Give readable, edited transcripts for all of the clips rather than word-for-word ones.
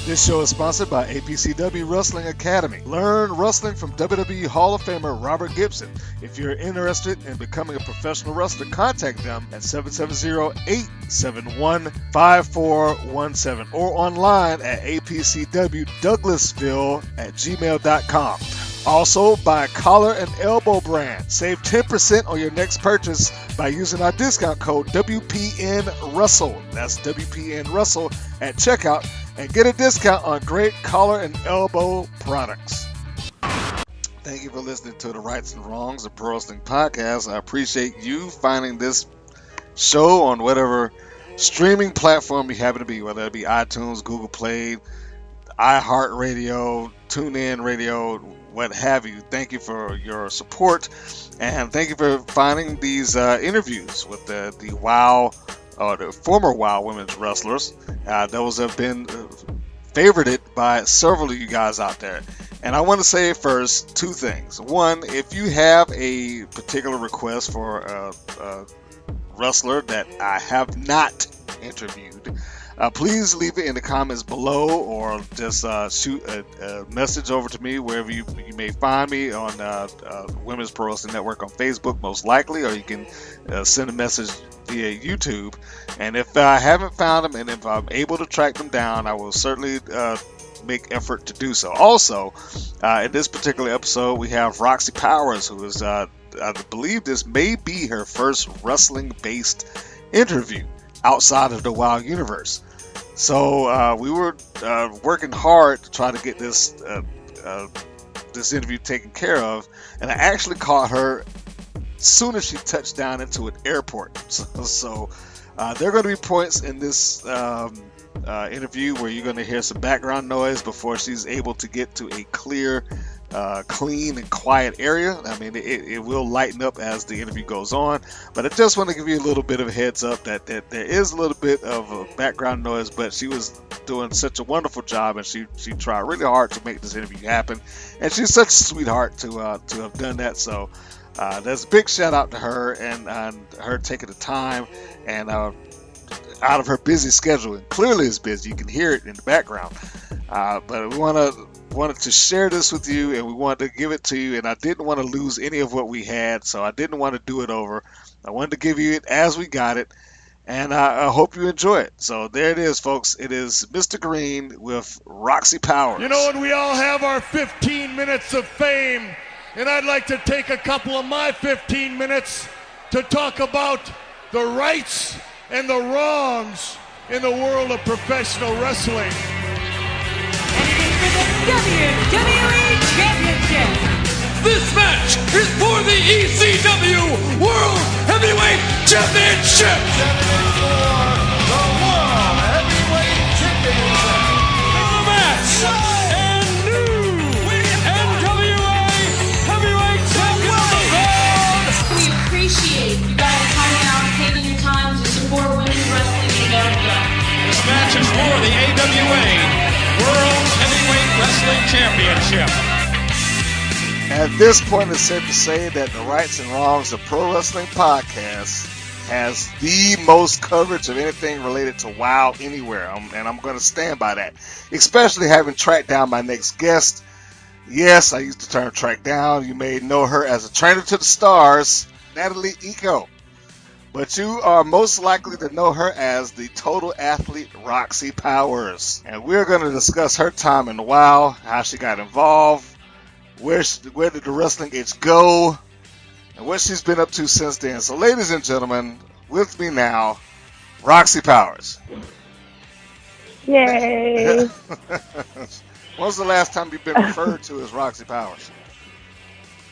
This show is sponsored by APCW Wrestling Academy. Learn wrestling from WWE Hall of Famer Robert Gibson. If you're interested in becoming a professional wrestler, contact them at 770-871-5417 or online at apcwdouglasville@gmail.com. Also, buy Collar and Elbow brand. Save 10% on your next purchase by using our discount code WPNWrestle. That's WPNWrestle at checkout and get a discount on great collar and elbow products. Thank you for listening to the Rights and Wrongs of Pro Wrestling Podcast. I appreciate you finding this show on whatever streaming platform you happen to be, whether it be iTunes, Google Play, iHeartRadio, TuneIn Radio, what have you. Thank you for your support, and thank you for finding these interviews with the WOW, the former WOW women's wrestlers. Those have been favorited by several of you guys out there. And I want to say first two things. One, if you have a particular request for a wrestler that I have not interviewed, please leave it in the comments below, or just shoot a message over to me wherever you may find me on Women's Pro Wrestling Network on Facebook, most likely, or you can send a message via YouTube. And if I haven't found them and if I'm able to track them down, I will certainly make effort to do so. Also, in this particular episode, we have Roxy Powers, who is, I believe this may be her first wrestling-based interview outside of the WoW universe. So we were working hard to try to get this interview taken care of, and I actually caught her as soon as she touched down into an airport. So there are going to be points in this interview where you're going to hear some background noise before she's able to get to a clear, clean and quiet area. I mean, it will lighten up as the interview goes on, but I just want to give you a little bit of a heads up that there is a little bit of a background noise, but she was doing such a wonderful job, and she tried really hard to make this interview happen, and she's such a sweetheart to have done that. So there's a big shout out to her and her taking the time and out of her busy schedule, and clearly is busy. You can hear it in the background, but we wanted to share this with you, and we wanted to give it to you, and I didn't want to lose any of what we had, so I didn't want to do it over. I wanted to give you it as we got it, and I hope you enjoy it. So there it is, folks. It is Mr. Green with Roxy Powers. You know, and we all have our 15 minutes of fame, and I'd like to take a couple of my 15 minutes to talk about the rights and the wrongs in the world of professional wrestling. WWE Championship. This match is for the ECW World Heavyweight Championship. The World Heavyweight Championship. The match and new NWA Heavyweight Champion of the world. We appreciate you guys coming out and taking your time to support women's wrestling in America. This match is for the AWA World Heavyweight Wrestling Championship. At this point, it's safe to say that the Rights and Wrongs of Pro Wrestling Podcast has the most coverage of anything related to WOW anywhere, and I'm going to stand by that, especially having tracked down my next guest. Yes, I used the term track down. You may know her as a trainer to the stars, Natalie Yco. But you are most likely to know her as the total athlete Roxy Powers. And we're going to discuss her time in WOW, how she got involved, where did the wrestling itch go, and what she's been up to since then. So ladies and gentlemen, with me now, Roxy Powers. Yay! When was the last time you've been referred to as Roxy Powers?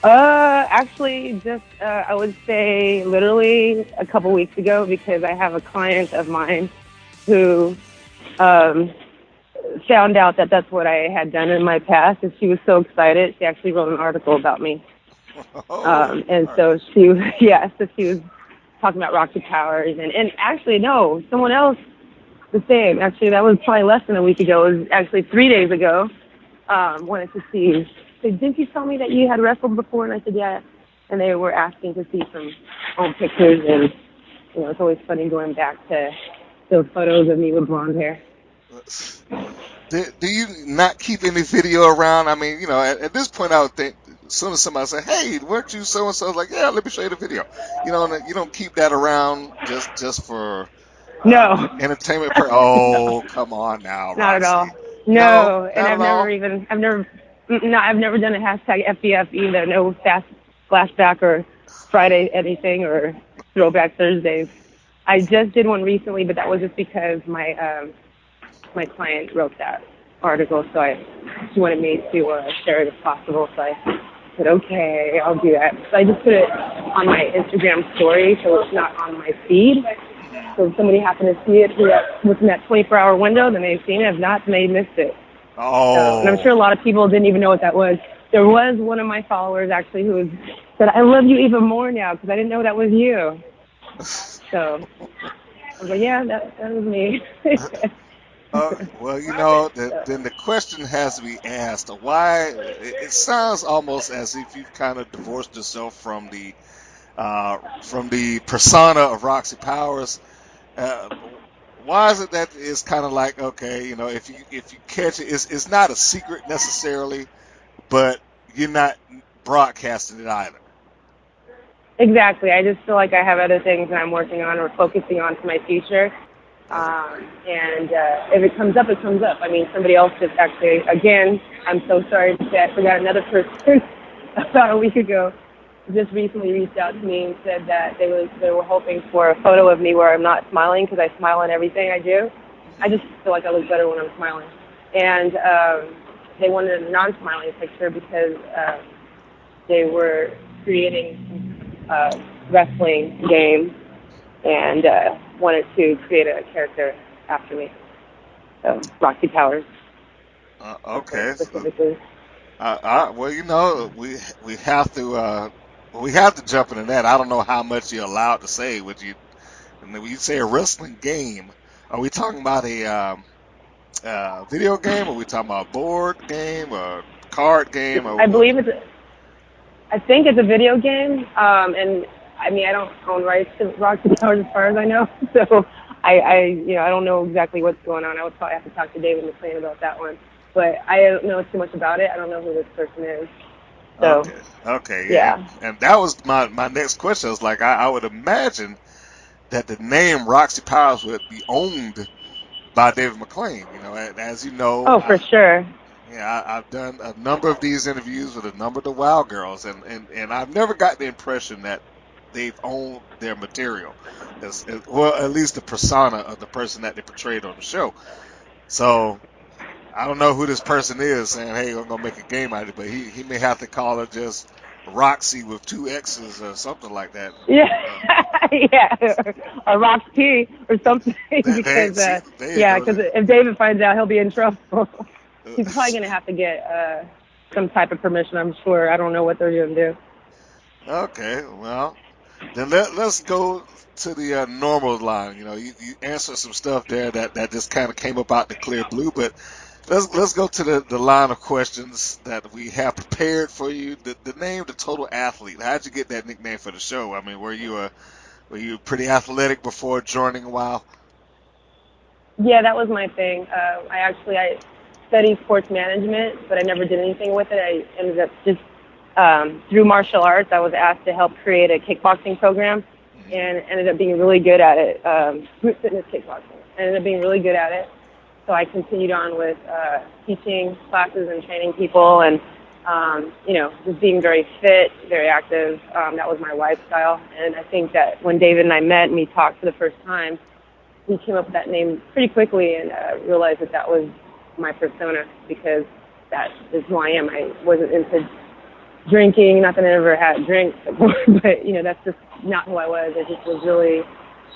Actually, just I would say literally a couple weeks ago, because I have a client of mine who found out that that's what I had done in my past, and she was so excited. She actually wrote an article about me. So she was talking about Roxy Powers, and actually, no, someone else the same. Actually, that was probably less than a week ago. It was actually 3 days ago. Wanted to see. Said, didn't you tell me that you had wrestled before? And I said, yeah. And they were asking to see some old pictures, and it's always funny going back to those photos of me with blonde hair. Do you not keep any video around? I mean, at this point, I would think as soon as somebody say, "Hey, weren't you so and so?" Like, yeah, let me show you the video. And you don't keep that around just for No, entertainment. no, Oh, come on now, not at all. Roxy. No, No, and not at all. I've never done a hashtag FBF either. No fast flashback or Friday anything or Throwback Thursdays. I just did one recently, but that was just because my client wrote that article, so she wanted me to share it if possible. So I said, okay, I'll do that. So I just put it on my Instagram story, so it's not on my feed. So if somebody happened to see it within that 24-hour window, then they've seen it. If not, then they missed it. So, and I'm Oh. sure a lot of people didn't even know what that was. There was one of my followers actually who said, I love you even more now because I didn't know that was you. So I was like, yeah, that was me. Well, So, then the question has to be asked: Why? It sounds almost as if you've kind of divorced yourself from the persona of Roxy Powers. Uh, why is it that it's kind of like, okay, if you catch it, it's not a secret necessarily, but you're not broadcasting it either. exactly. I just feel like I have other things that I'm working on or focusing on for my future. And if it comes up, it comes up. I mean, somebody else just actually, again, I'm so sorry to say I forgot another person about a week ago, just recently reached out to me and said that they were hoping for a photo of me where I'm not smiling because I smile in everything I do. I just feel like I look better when I'm smiling. And they wanted a non-smiling picture because they were creating a wrestling game and wanted to create a character after me. So, Roxy Powers, Okay. specifically. Well, we have to jump into that. I don't know how much you're allowed to say. And when you say a wrestling game, are we talking about a video game? Or are we talking about a board game, or card game, or I what? believe I think it's a video game, and I mean, I don't own rights to Roxy Powers as far as I know, so I don't know exactly what's going on. I would probably have to talk to David McLean about that one, but I don't know too much about it. I don't know who this person is. So, Okay, yeah. yeah. And that was my next question. I was like, I would imagine that the name Roxy Powers would be owned by David McLean. And as you know, Oh, for sure. I've done a number of these interviews with a number of the Wild Girls, and I've never got the impression that they've owned their material, well, at least the persona of the person that they portrayed on the show. So I don't know who this person is saying, "Hey, I'm gonna make a game out of it," but he may have to call her just Roxy with two X's or something like that. Yeah, Uh, yeah, or Roxy or something because, there you yeah, go. because if David finds out, he'll be in trouble. He's probably Uh, gonna have to get some type of permission. I'm sure. I don't know what they're gonna do. Okay, well, then let's go to the normal line. You answered some stuff there that just kind of came up out the clear blue, but let's go to the line of questions that we have prepared for you. The name, the total athlete. How'd you get that nickname for the show? I mean, were you pretty athletic before joining WoW? Yeah, that was my thing. I studied sports management, but I never did anything with it. I ended up just through martial arts. I was asked to help create a kickboxing program, and ended up being really good at it. Group fitness kickboxing. Ended up being really good at it. So I continued on with teaching classes and training people, and just being very fit, very active. That was my lifestyle, and I think that when David and I met and we talked for the first time, we came up with that name pretty quickly and realized that was my persona because that is who I am. I wasn't into drinking, not that I ever had drinks before, but, that's just not who I was. I just was really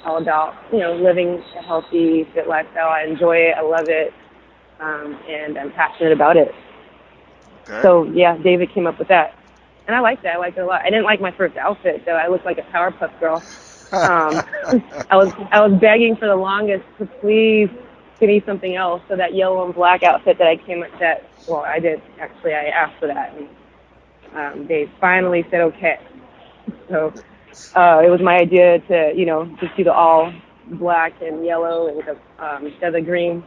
all about, living a healthy, fit lifestyle. I enjoy it. I love it. And I'm passionate about it. Okay. So, yeah, David came up with that. And I like that. I like it a lot. I didn't like my first outfit, though. I looked like a Powerpuff Girl. I was begging for the longest to please give me something else. So that yellow and black outfit that I did actually. I asked for that, and they finally said okay. So it was my idea to just do the all black and yellow and with a instead of the green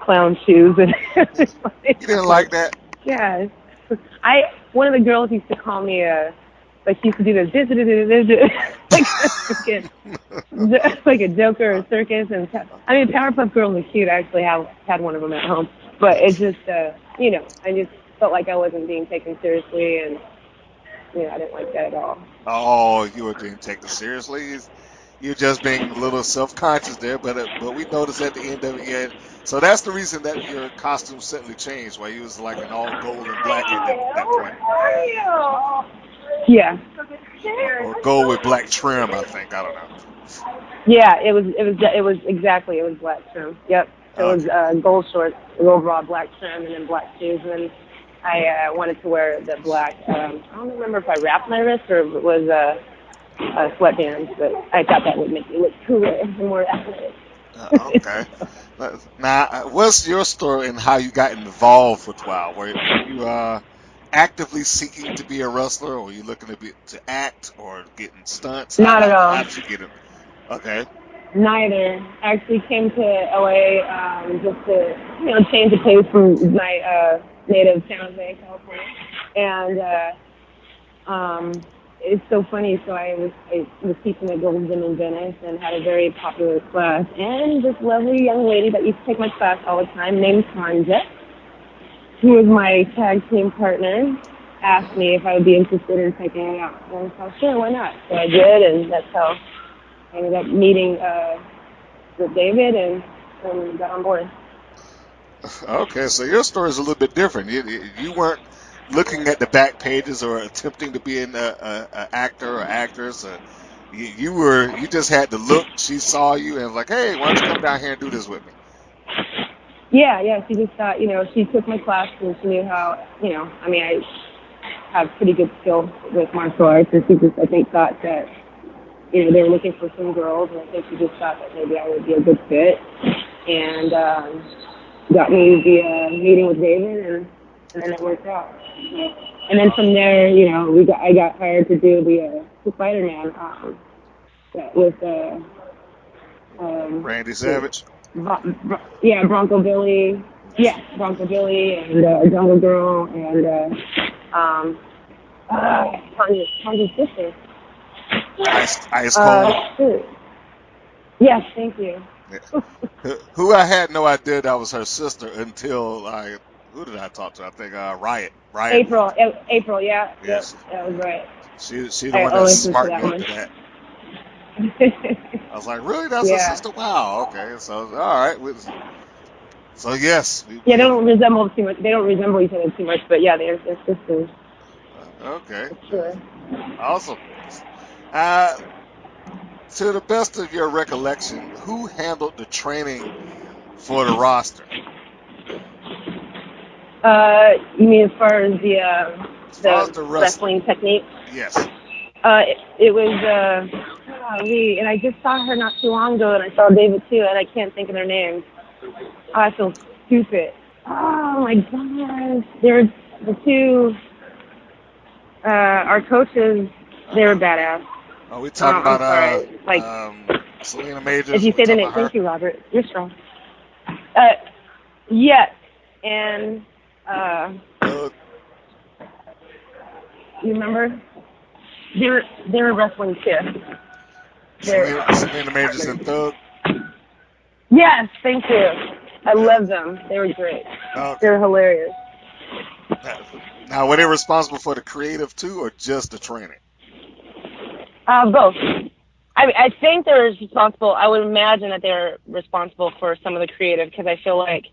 clown shoes. And You didn't like that? yeah. One of the girls used to call me like she used to do this like a freaking like a Joker or circus. And I mean, Powerpuff Girls are cute. I actually had one of them at home, but it just I just felt like I wasn't being taken seriously, and I didn't like that at all. Oh, you were being taken seriously. You're just being a little self-conscious there, but we noticed at the end of it, yeah. So that's the reason that your costume suddenly changed, why you was like in all gold and black at that point. Yeah. Or gold with black trim, I think. I don't know. Yeah, it was black trim. Yep. It was gold shorts, overall black trim, and then black shoes. And then I wanted to wear the black. I don't remember if I wrapped my wrist or if it was sweatbands, but I thought that would make me look cooler and more athletic. Okay. Now, what's your story and how you got involved with WoW? Were you actively seeking to be a wrestler, or were you looking to act, or getting stunts? Not at all. How did you get it? Okay. Neither. I actually came to LA just to change the pace from my native San Jose, California, and it's so funny. So I was teaching at Golden Gym in Venice and had a very popular class. And this lovely young lady that used to take my class all the time, named Tanja, who was my tag team partner, asked me if I would be interested in taking it out. And I was like, sure, why not? So I did, and that's how I ended up meeting with David and got on board. Okay, so your story is a little bit different. You weren't looking at the back pages or attempting to be an actor or actress. You just had to look. She saw you and was like, hey, why don't you come down here and do this with me? Yeah. She just thought, she took my class and she knew how, I mean, I have pretty good skill with martial arts, and she just, I think, thought that, they were looking for some girls, and I think she just thought that maybe I would be a good fit, and got me the meeting with David, and then it worked out. And then from there, I got hired to do the Spider-Man with Randy Savage. Bronco Billy. Yeah, Bronco Billy and Jungle Girl and Tanya's sister. Ice Cold. Yes, thank you. Who I had no idea that was her sister until who did I talk to? I think Riot. April, yeah. Yes. Yep, that was right. She the one that smartened me up to that. I was like, really? That's her sister? Wow. Okay. So all right. So yes. They don't resemble too much. They don't resemble each other too much, but yeah, they're sisters. Okay. Sure. Awesome. To the best of your recollection, who handled the training for the roster? You mean as far as the wrestling technique? Yes. It was Lee, and I just saw her not too long ago, and I saw David too, and I can't think of their names. I feel stupid. Oh my gosh, they were the two. Our coaches, they were badass. Are we talking about Selena Majors? If you say the name, thank you, Robert. You're strong. Yes, and you remember? They were wrestling too. Selena Majors and Thug. Yes, thank you. I love them. They were great. Okay. They were hilarious. Now, were they responsible for the creative too, or just the training? Both. I think they're responsible. I would imagine that they're responsible for some of the creative, because I feel like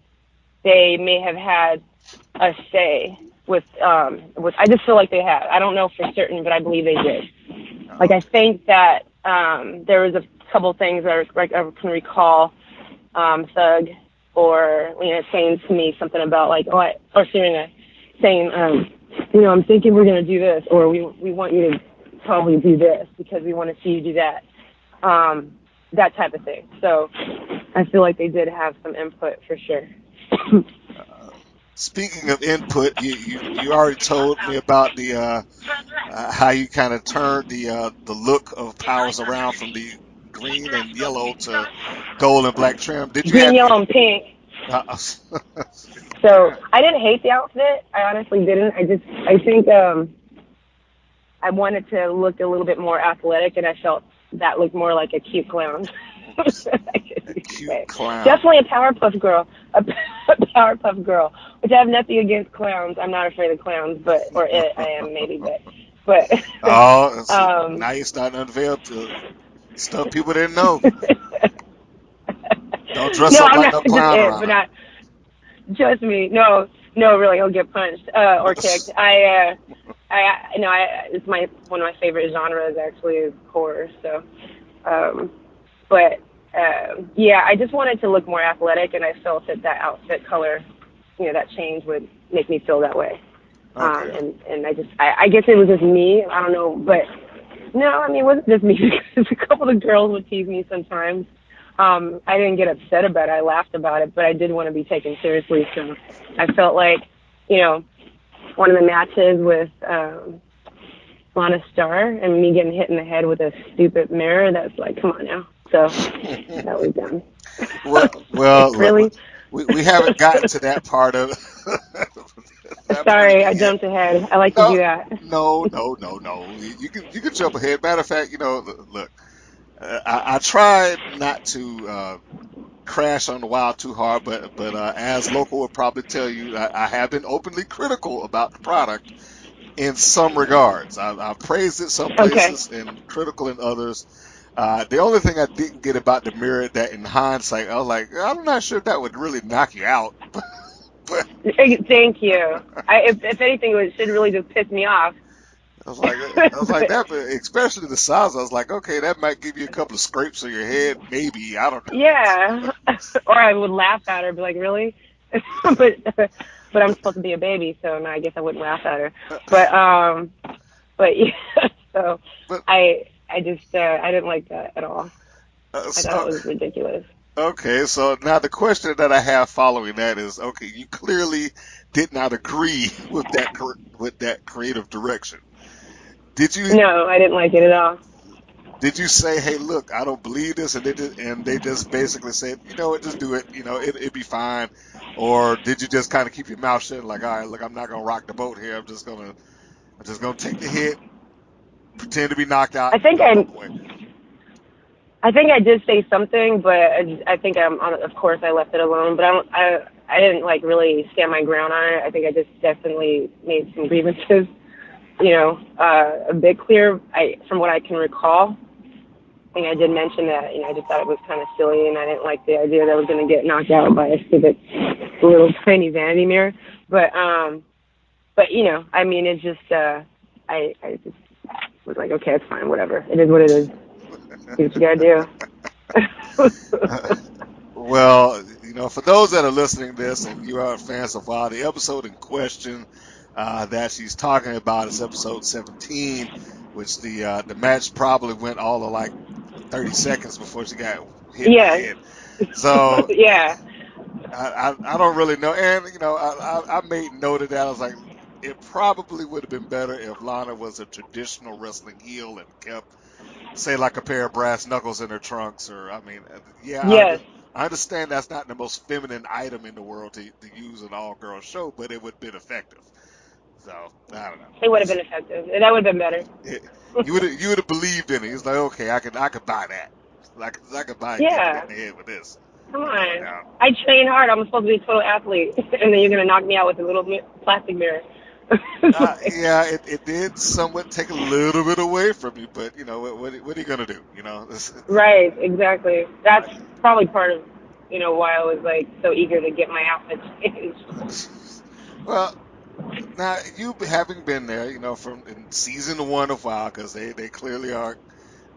they may have had a say with. I just feel like they have. I don't know for certain, but I believe they did. Like, I think that there was a couple things that I can recall. Thug or saying to me something about or Serena saying, I'm thinking we're going to do this, or we want you to probably do this because we want to see you do that. That type of thing. So I feel like they did have some input for sure. Speaking of input, you already told me about the how you kind of turned the look of Powers around from the green and yellow to gold and black trim. Did you Green, yellow, and pink. So I didn't hate the outfit. I honestly didn't. I think I wanted to look a little bit more athletic, and I felt that looked more like a cute clown. I guess you could say. Clown. Definitely a Powerpuff Girl. A Powerpuff Girl, which I have nothing against clowns. I'm not afraid of clowns, I am maybe, but Oh, um, now you're starting to unveil to stuff people didn't know. Don't dress no, up I'm like not no just clown it, around but her. not trust me. No, really, he'll get punched or kicked. It's one of my favorite genres actually is horror. So, um, but yeah, I just wanted to look more athletic, and I felt that outfit color, that change would make me feel that way. Okay. And I guess it was just me. I don't know, but no, I mean, it wasn't just me because a couple of girls would tease me sometimes. I didn't get upset about it. I laughed about it, but I did want to be taken seriously. So I felt like, one of the matches with Lana Starr and me getting hit in the head with a stupid mirror, that's like, come on now. So that was dumb. Well, Really? look, we haven't gotten to that part of that part of Sorry, it I yet. jumped ahead. I like to No, do that. no. You can jump ahead. Matter of fact, look, I tried not to crash on the wild too hard, but as local would probably tell you, I have been openly critical about the product in some regards. I've praised it some Okay. places and critical in others. The only thing I didn't get about the mirror that in hindsight, I was like, I'm not sure if that would really knock you out. But Thank you. If anything, it should really just piss me off. I was like that, but especially the size, I was like, okay, that might give you a couple of scrapes on your head, maybe. I don't know. Yeah. Or I would laugh at her, be like, really? but I'm supposed to be a baby, so no, I guess I wouldn't laugh at her. But yeah, so But I just I didn't like that at all. I thought it so, was ridiculous. okay, so now the question that I have following that is, okay, you clearly did not agree with that creative direction. Did you No, I didn't like it at all. did you say, hey, look, I don't believe this, and they just basically said, you know what, just do it, it'd be fine, or did you just kind of keep your mouth shut, like, all right, look, I'm not gonna rock the boat here, I'm just gonna take the hit, pretend to be knocked out, I think and walk away. I think I did say something, but I think of course I left it alone. But I didn't like really stand my ground on it. I think I just definitely made some grievances, a bit clear. From what I can recall, I think I did mention that, I just thought it was kind of silly, and I didn't like the idea that I was going to get knocked out by a stupid little tiny vanity mirror. But I mean, it's just I just was like, okay, it's fine, whatever. It is what it is. Do what you gotta do. Well, for those that are listening to this and you are fans of WoW, the episode in question that she's talking about is episode 17, which the match probably went all of like 30 seconds before she got hit in the Yeah, head. So yeah, I don't really know, and I made note of that. I was like, it probably would have been better if Lana was a traditional wrestling heel and kept, say, like a pair of brass knuckles in her trunks, or I mean, yeah, yes. I understand that's not the most feminine item in the world to use an all-girl show, but it would have been effective. So I don't know. It would have been effective. That would have been better. You would have believed in it. He's like, okay, I could buy that. I could buy getting hit Yeah, in the head with this. come But on. I train hard. I'm supposed to be a total athlete, and then you're gonna knock me out with a little plastic mirror. yeah, it did somewhat take a little bit away from you, but what are you gonna do? Right, exactly. That's Like, probably part of why I was like so eager to get my outfit changed. well, now you having been there, from in season one of WoW, because they clearly are.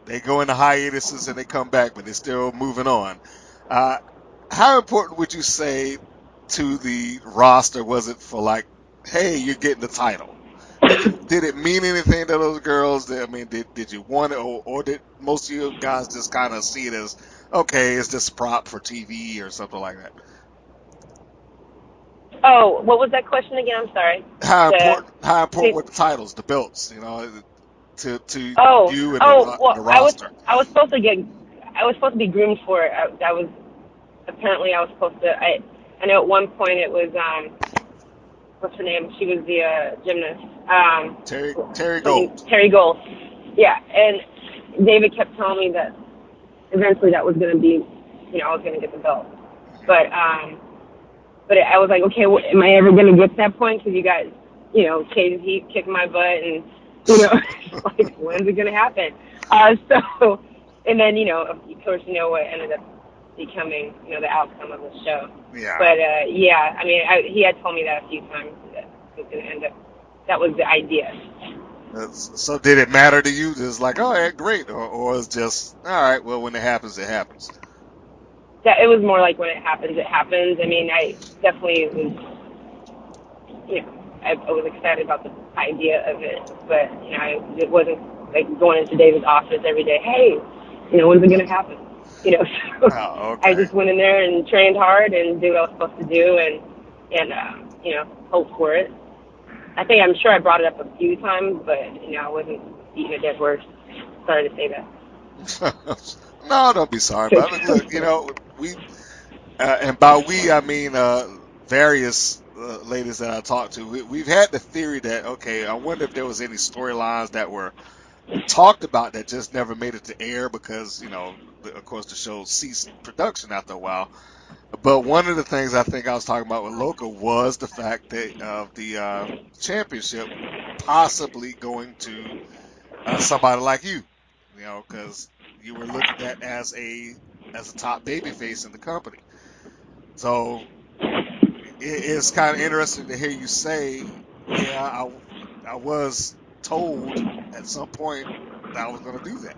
They go into hiatuses and they come back, but they're still moving on. Uh, how important would you say to the roster was it for, like, hey, you're getting the title? Did it mean anything to those girls? I mean, did you want it, or did most of you guys just kind of see it as, okay, it's just a prop for TV or something like that? Oh, what was that question again? I'm sorry. How The, important how important the were the titles, the belts, to oh, you and well, the roster? I was supposed to be groomed for it. I was apparently I was supposed to. I know at one point it was what's her name? She was the gymnast. Terry Gold. Terry Gold. Yeah, and David kept telling me that eventually that was going to be, I was going to get the belt. But I was like, okay, am I ever going to get to that point? Because you guys, Cage Heat kicked my butt, and like, when's it going to happen? So, and then of course, what ended up becoming, the outcome of the show. Yeah. But yeah, I mean, he had told me that a few times that it was going to end up. That was the idea. So did it matter to you? Just like, oh, yeah, great, or it's just all right. Well, when it happens, it happens. That it was more like when it happens, it happens. I mean, I definitely was, I was excited about the idea of it, but it wasn't like going into David's office every day. Hey, when's it gonna happen? So Oh, okay. I just went in there and trained hard and did what I was supposed to do, and hoped for it. I'm sure I brought it up a few times, but I wasn't beating a dead horse. Sorry to say that. No, don't be sorry about it. Look, we, and by we, I mean various ladies that I talked to. We've had the theory that, okay, I wonder if there was any storylines that were talked about that just never made it to air because, of course, the show ceased production after a while. But one of the things I think I was talking about with Loca was the fact that of the championship possibly going to somebody like you, because you were looked at as a top babyface in the company. So it's kind of interesting to hear you say, yeah, I was told at some point that I was going to do that.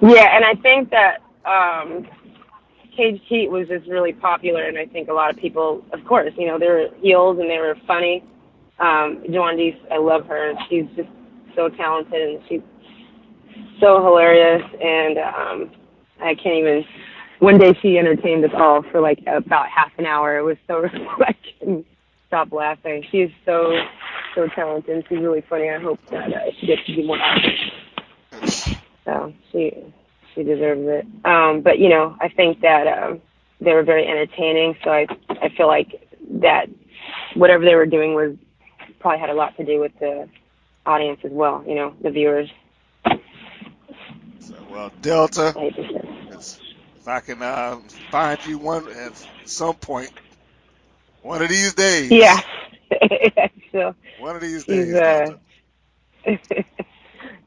Yeah, and I think that Cage Heat was just really popular, and I think a lot of people, of course, they were heels and they were funny. Joanne, I love her. She's just so talented, and she's so hilarious, and I can't even. One day she entertained us all for like about half an hour. It was so I couldn't stop laughing. She's so talented, and she's really funny. I hope that she gets to do more often. So she deserves it. But I think that they were very entertaining. So I feel like that whatever they were doing was probably had a lot to do with the audience as well. The viewers. So, well, Delta, if I can find you one at some point, one of these days. Yeah. So one of these days, Delta.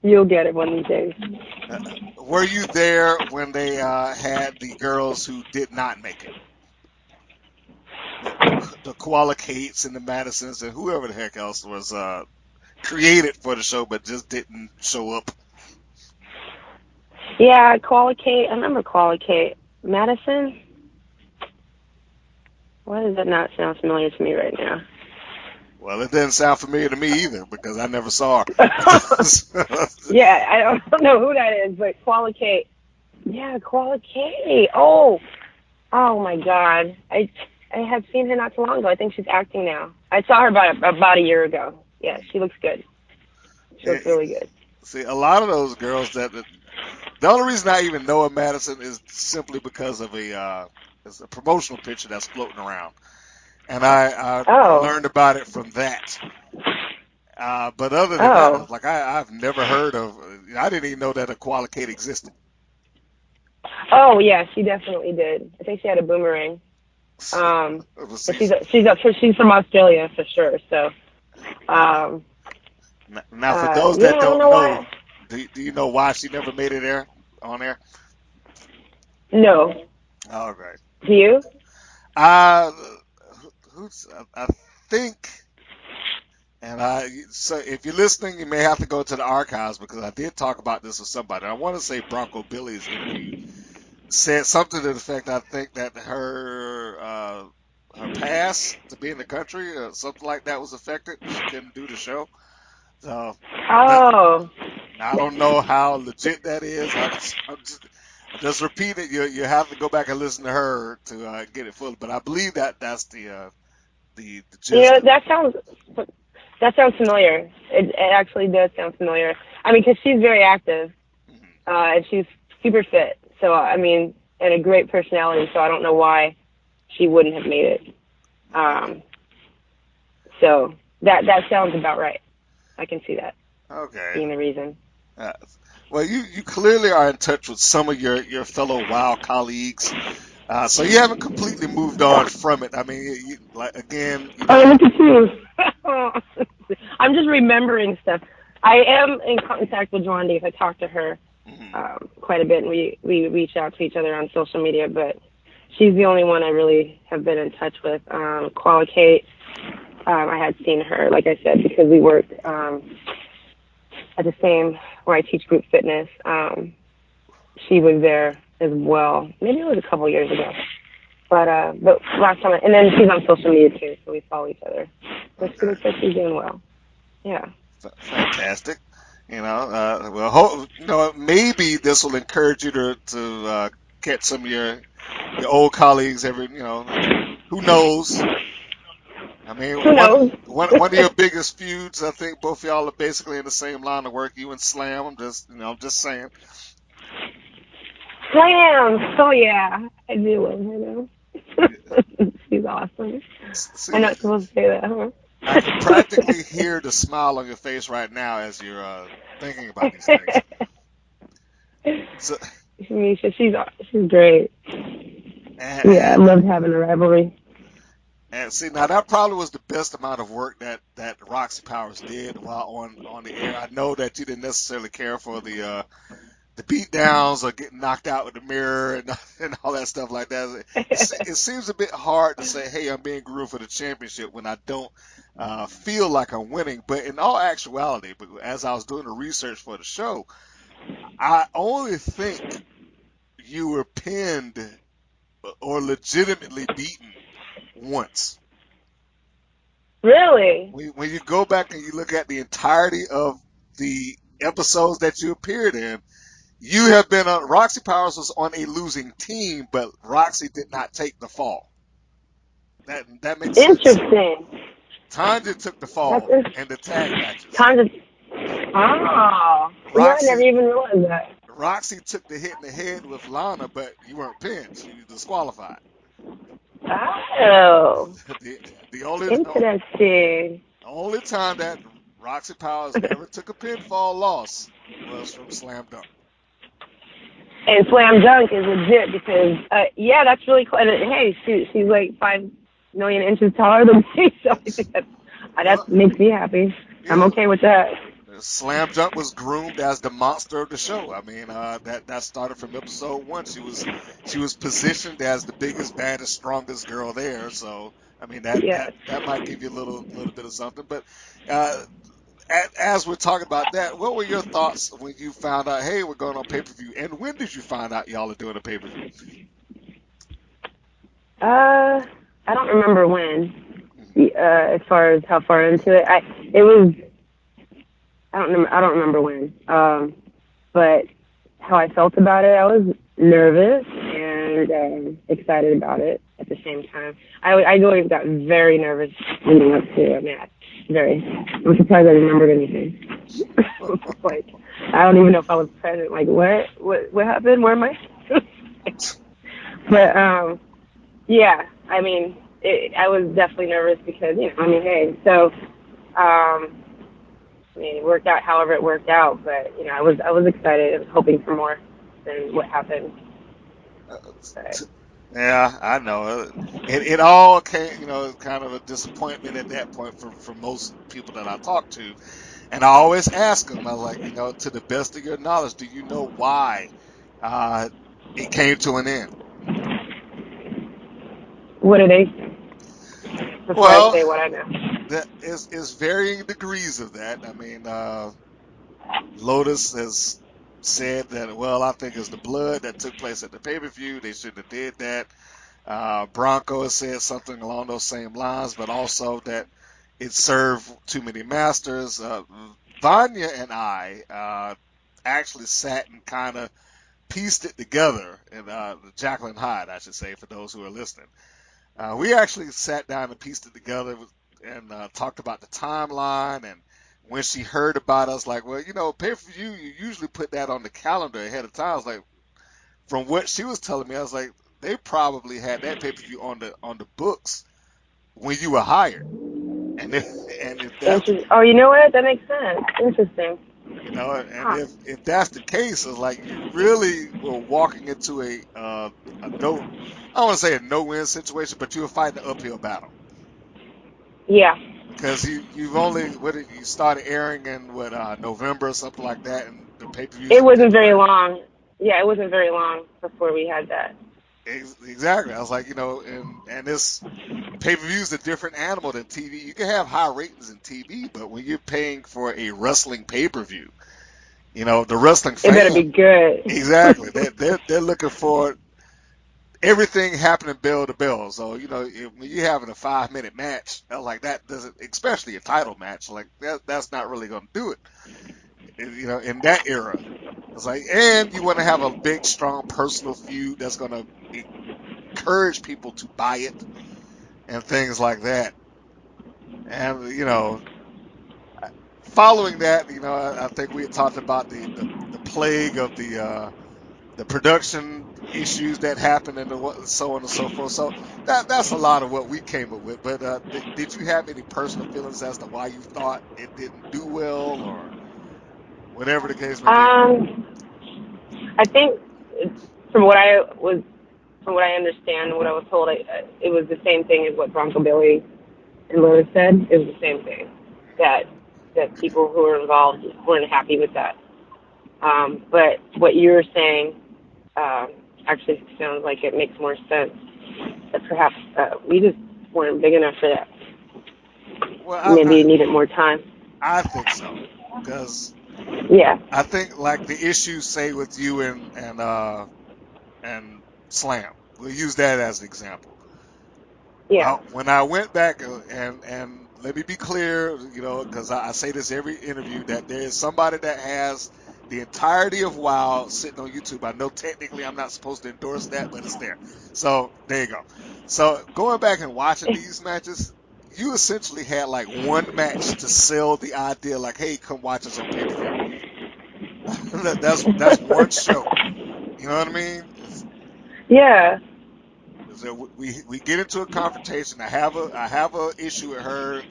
You'll get it one of these days. Were you there when they had the girls who did not make it? The Koala Kates and the Madisons and whoever the heck else was created for the show but just didn't show up. Yeah, Koala Kate. I remember Koala Kate. Madison? Why does that not sound familiar to me right now? Well, it didn't sound familiar to me either because I never saw her. Yeah, I don't know who that is, but Koala Kate. Yeah, Koala Kate. Oh my God. I had seen her not too long ago. I think she's acting now. I saw her about a year ago. Yeah, she looks good. She looks really good. See, a lot of those girls the only reason I even know of Madison is simply because of a promotional picture that's floating around. And I learned about it from that. But other than that, like I've never heard of. I didn't even know that a Koala Kate existed. Oh yeah, she definitely did. I think she had a boomerang. She's from Australia for sure. So. Now, for those that don't know, do you know why she never made it on air? No. All right. Do you? I think, so if you're listening, you may have to go to the archives because I did talk about this with somebody. I want to say Bronco Billy's interview said something to the effect, I think that her pass to be in the country or something like that was affected. She couldn't do the show. So, I don't know how legit that is. I'm just repeat it. You have to go back and listen to her to get it full. But I believe that's the gist. Yeah, that sounds familiar. It actually does sound familiar. I mean, because she's very active, and she's super fit. So I mean, and a great personality. So I don't know why she wouldn't have made it. So that sounds about right. I can see that being Okay. the reason. Uh, well, you clearly are in touch with some of your fellow WoW colleagues, so you haven't completely moved on from it. I mean, like again, Oh, look at you. I'm just remembering stuff. I am in contact with Joanne Davis. I talk to her mhm, quite a bit, and we reach out to each other on social media, but she's the only one I really have been in touch with. Koala Kate, I had seen her, like I said, because we worked at the same, where I teach group fitness. She was there as well. Maybe it was a couple years ago. But last time, and then she's on social media too, so we follow each other. So she okay, looks like she's doing well. Yeah. fantastic. Well, maybe this will encourage you to catch some of your old colleagues. Who knows? I mean, Who knows? one of your biggest feuds. I think both of y'all are basically in the same line of work. You and Slam. I'm just saying. Slam! Oh yeah, I do love her though. She's awesome. I'm See, not supposed to say that, huh? I can practically hear the smile on your face right now as you're thinking about these things. So, Misha, she's great. and, Yeah, I and loved having a rivalry. and see now that probably was the best amount of work that Roxy Powers did while on the air. I know that you didn't necessarily care for the beat downs or getting knocked out with the mirror and and all that stuff like that. It seems a bit hard to say, hey, I'm being groomed for the championship when I don't feel like I'm winning. But in all actuality, as I was doing the research for the show, I only think you were pinned or legitimately beaten once. Really? When you go back and you look at the entirety of the episodes that you appeared in, you have been on. Roxy Powers was on a losing team, but Roxy did not take the fall. That makes sense. Interesting. Tanja took the That's fall in interesting. the tag matches. Time to. Oh, you know, I never Roxy even realized that. Roxy took the hit in the head with Lana, but you weren't pinned. You were disqualified. Oh, The the only interesting. only time that Roxy Powers ever took a pinfall loss was from Slam Dunk. And slam dunk is legit because, yeah, that's really cool. And hey, she's like 5 million inches taller than me, so I think that Well, makes me happy. I'm yeah, okay with that. Slam Junk was groomed as the monster of the show. I mean, that started from episode one. She was positioned as the biggest, baddest, strongest girl there. So I mean Yes. that might give you a little bit of something. But uh, as we're talking about that, what were your thoughts when you found out? Hey, we're going on pay per view. And when did you find out y'all are doing a pay per view? I don't remember when. As far as how far into it, it was. I don't remember when. But how I felt about it, I was nervous and excited about it at the same time. I always got very nervous leading up to a match. I'm surprised I remembered anything. Like, I don't even know if I was present. Like, what happened? Where am I? But yeah, I mean, I was definitely nervous because I mean, hey, so I mean, it worked out however it worked out, but I was excited. I was hoping for more than what happened. But Yeah, I know. It all came, kind of a disappointment at that point for most people that I talk to. And I always ask them, I like, to the best of your knowledge, do you know why uh, it came to an end? what do they say before I Well, say what I know? that is varying degrees of that. I mean, Lotus has said that, well, I think it's the blood that took place at the pay-per-view. They shouldn't have did that. Bronco has said something along those same lines, but also that it served too many masters. Vanya and I actually sat and kind of pieced it together, and Jacqueline Hyde, I should say, for those who are listening. We actually sat down and pieced it together and talked about the timeline. And when she heard about us, like, well, pay per view, you usually put that on the calendar ahead of time. I was like, from what she was telling me, I was like, they probably had that pay-per-view on the books when you were hired. And if, and if that's Oh, you know what? That makes sense. Interesting. and Huh. if that's the case, it's like you really were walking into a no, I don't want to say a no-win situation, but you were fighting an uphill battle Yeah. because you've only you started airing in November or something like that, and the pay-per-views It in wasn't very February. long. Yeah, it wasn't very long before we had that. Exactly. I was like, and this pay-per-view is a different animal than TV. You can have high ratings in TV, but when you're paying for a wrestling pay-per-view, the wrestling It better be fan, good. exactly, they're looking for everything happening bell to bell. So when you're having a 5-minute match like that, doesn't, especially a title match like that's not really going to do it. In that era, it's like, and you want to have a big, strong personal feud that's going to encourage people to buy it and things like that. And following that, I think we had talked about the plague of the production issues that happened and so on and so forth. So that's a lot of what we came up with. But did you have any personal feelings as to why you thought it didn't do well, or whatever the case may be? Um, I think from what I was, from what I understand, what I was told, it was the same thing as what Bronco Billy and Lotus said. It was the same thing that people who were involved weren't happy with that. But what you're saying actually sounds like it makes more sense. That perhaps we just weren't big enough for that. Well, Maybe needed more time. I think so, because Yeah. I think like the issues say with you and Slam. We'll use that as an example. Yeah. When I went back and let me be clear, because I say this every interview that there is somebody that has the entirety of WoW sitting on YouTube. I know technically I'm not supposed to endorse that, but it's there. So there you go. So going back and watching these matches, you essentially had like one match to sell the idea, like, hey, come watch us on pay-per-view. That's one show. You know what I mean? Yeah. So we get into a confrontation. I have a issue with her.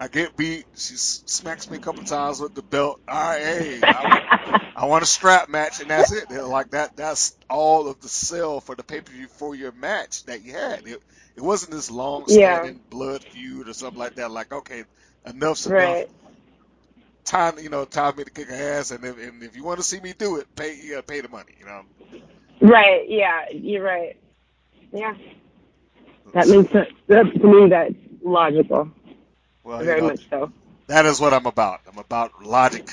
I get beat. She smacks me a couple times with the belt. All right, hey, I want a strap match, and that's it. They're like that. That's all of the sell for the pay per view for your match that you had. It wasn't this long Yeah. standing blood feud or something like that. Like, okay, enough's enough. Right. Time me to kick her ass, and if you want to see me do it, you gotta pay the money. Right. Yeah. You're right. Yeah. That makes sense. That, to me, that's logical. Well, Very much so. that is what I'm about. I'm about logic.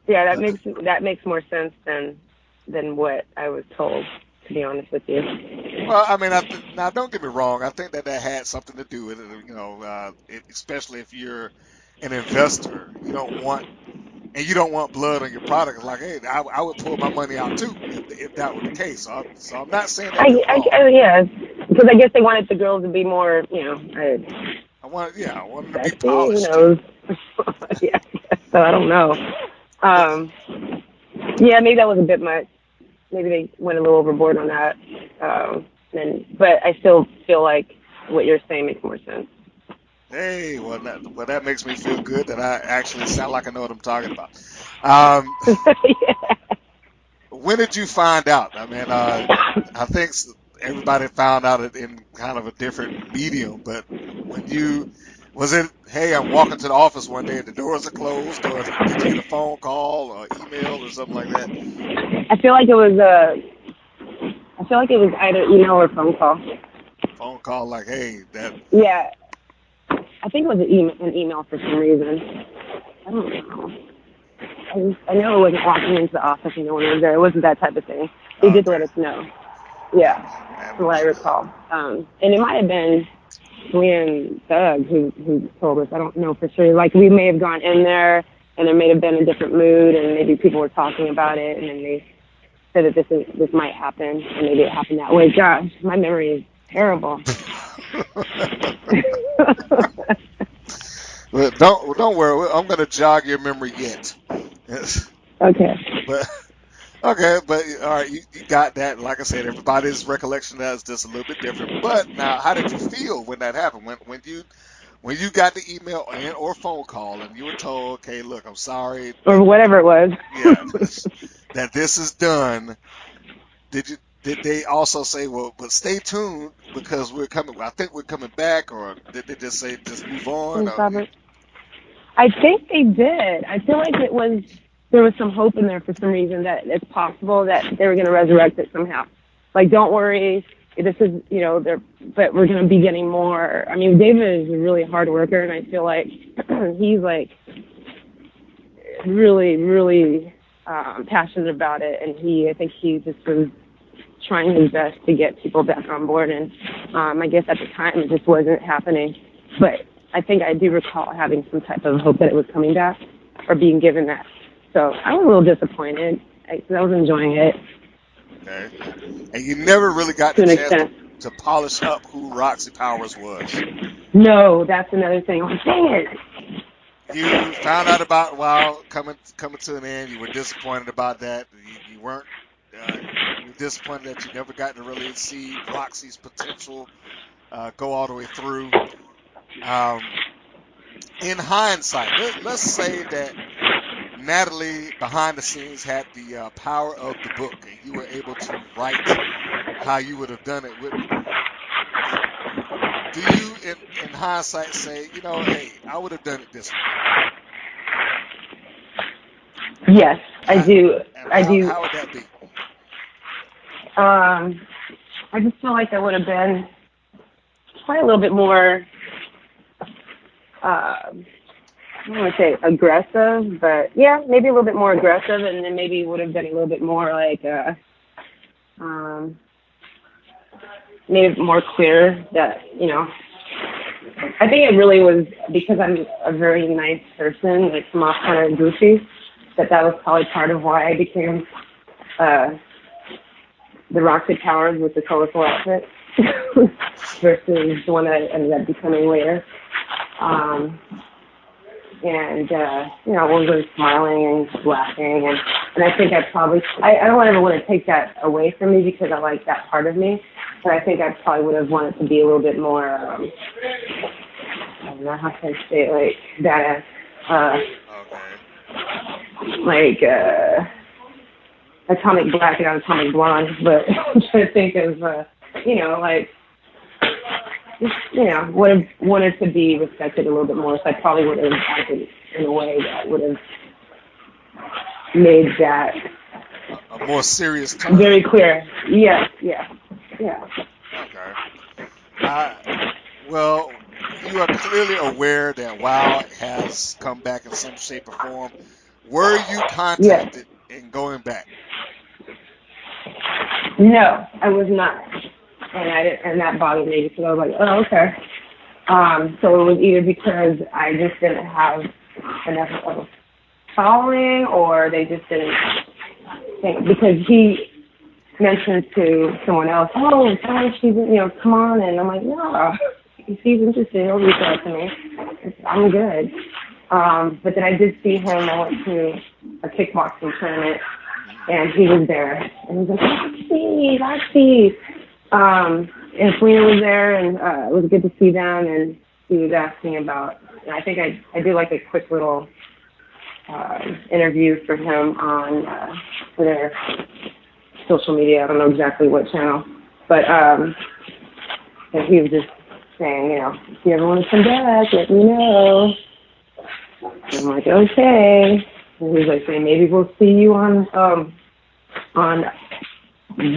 Yeah, But that makes more sense than what I was told. To be honest with you. well, I mean, now don't get me wrong. I think that had something to do with it. Especially if you're an investor, you don't want blood on your product. Like, hey, I would pull my money out too if that were the case. So I'm not saying that they're wrong. Yeah, because I guess they wanted the girls to be more, I want them to be sexy. Who polished too. knows? Yeah. So I don't know. Yeah, maybe that was a bit much. Maybe they went a little overboard on that. But I still feel like what you're saying makes more sense. Hey, that makes me feel good that I actually sound like I know what I'm talking about. Um, Yeah. when did you find out? I mean, I think everybody found out it in kind of a different medium, but was it, hey, I'm walking to the office one day and the doors are closed, or did you get a phone call or email or something like that? I feel like it was either email or phone call. Phone call like, hey, that. Yeah, I think it was an email for some reason. I don't know. I know it wasn't walking into the office and no one was there. It wasn't that type of thing. They did let us know. Yeah, That from what I was recall. And it might have been Glenn Thug who told us. I don't know for sure. Like, we may have gone in there and there may have been a different mood and maybe people were talking about it and then they said that this might happen and maybe it happened that way. Gosh, my memory is terrible. But don't worry, I'm going to jog your memory yet. Okay. But Okay, but all right, you got that. Like I said, everybody's recollection of that is just a little bit different. But now, how did you feel when that happened? When you got the email and or phone call and you were told, okay, look, I'm sorry or that whatever it was. yeah that this is done. Did they also say, well, but stay tuned because we're coming? I think we're coming back, or did they just say just move on? Thanks, Robert. I think they did. I feel like there was some hope in there for some reason that it's possible that they were going to resurrect it somehow. Like, don't worry, this is, but we're going to be getting more. I mean, David is a really hard worker, and I feel like he's like really, really passionate about it, and I think he just was trying his best to get people back on board, and I guess at the time it just wasn't happening. But I think I do recall having some type of hope that it was coming back or being given that. So I was a little disappointed because I was enjoying it. Okay, and you never really got To the an chance extent. to polish up who Roxy Powers was. No, that's another thing. I'm like, dang it. You found out about WoW coming to an end. You were disappointed about that. You weren't. You were disappointed that you never got to really see Roxy's potential go all the way through. In hindsight, let's say that Natalie behind the scenes had the power of the book, and you were able to write how you would have done it. Do you, in hindsight, say, hey, I would have done it this way? Yes, I do. And I do. how would that be? I just feel like I would have been probably a little bit more, I don't want to say aggressive, but yeah, maybe a little bit more aggressive, and then maybe would have been a little bit more like, maybe more clear that, I think it really was because I'm a very nice person, like come off kind of goofy, that was probably part of why I became the Roxy Powers with the colorful outfit versus the one that I ended up becoming later. We were smiling and laughing, and I think I don't ever want to take that away from me because I like that part of me, but I think I probably would have wanted to be a little bit more, I don't know how can I say it, like badass, like Atomic Black and Atomic Blonde, but I'm trying to think of, would have wanted to be respected a little bit more, so I probably would have acted in a way that would have made that a more serious tone. Very clear. Yes, yeah. Okay. Well, you are clearly aware that WoW has come back in some shape or form. Were you contacted in going back? No, I was not, and that bothered me because I was like, oh, okay. So it was either because I just didn't have enough of a following, or they just didn't think, because he mentioned to someone else, oh, she's, come on, and I'm like, no, if he's interested, he'll reach out to me. I'm good. But then I did see him. I went to a kickboxing tournament, and he was there, and he was like, Roxy. And Selena was there, and it was good to see them, and he was asking about, and I think I did like a quick little interview for him on for their social media. I don't know exactly what channel, but and he was just saying, if you ever want to come back, let me know. And I'm like, okay. And he was like saying, maybe we'll see you on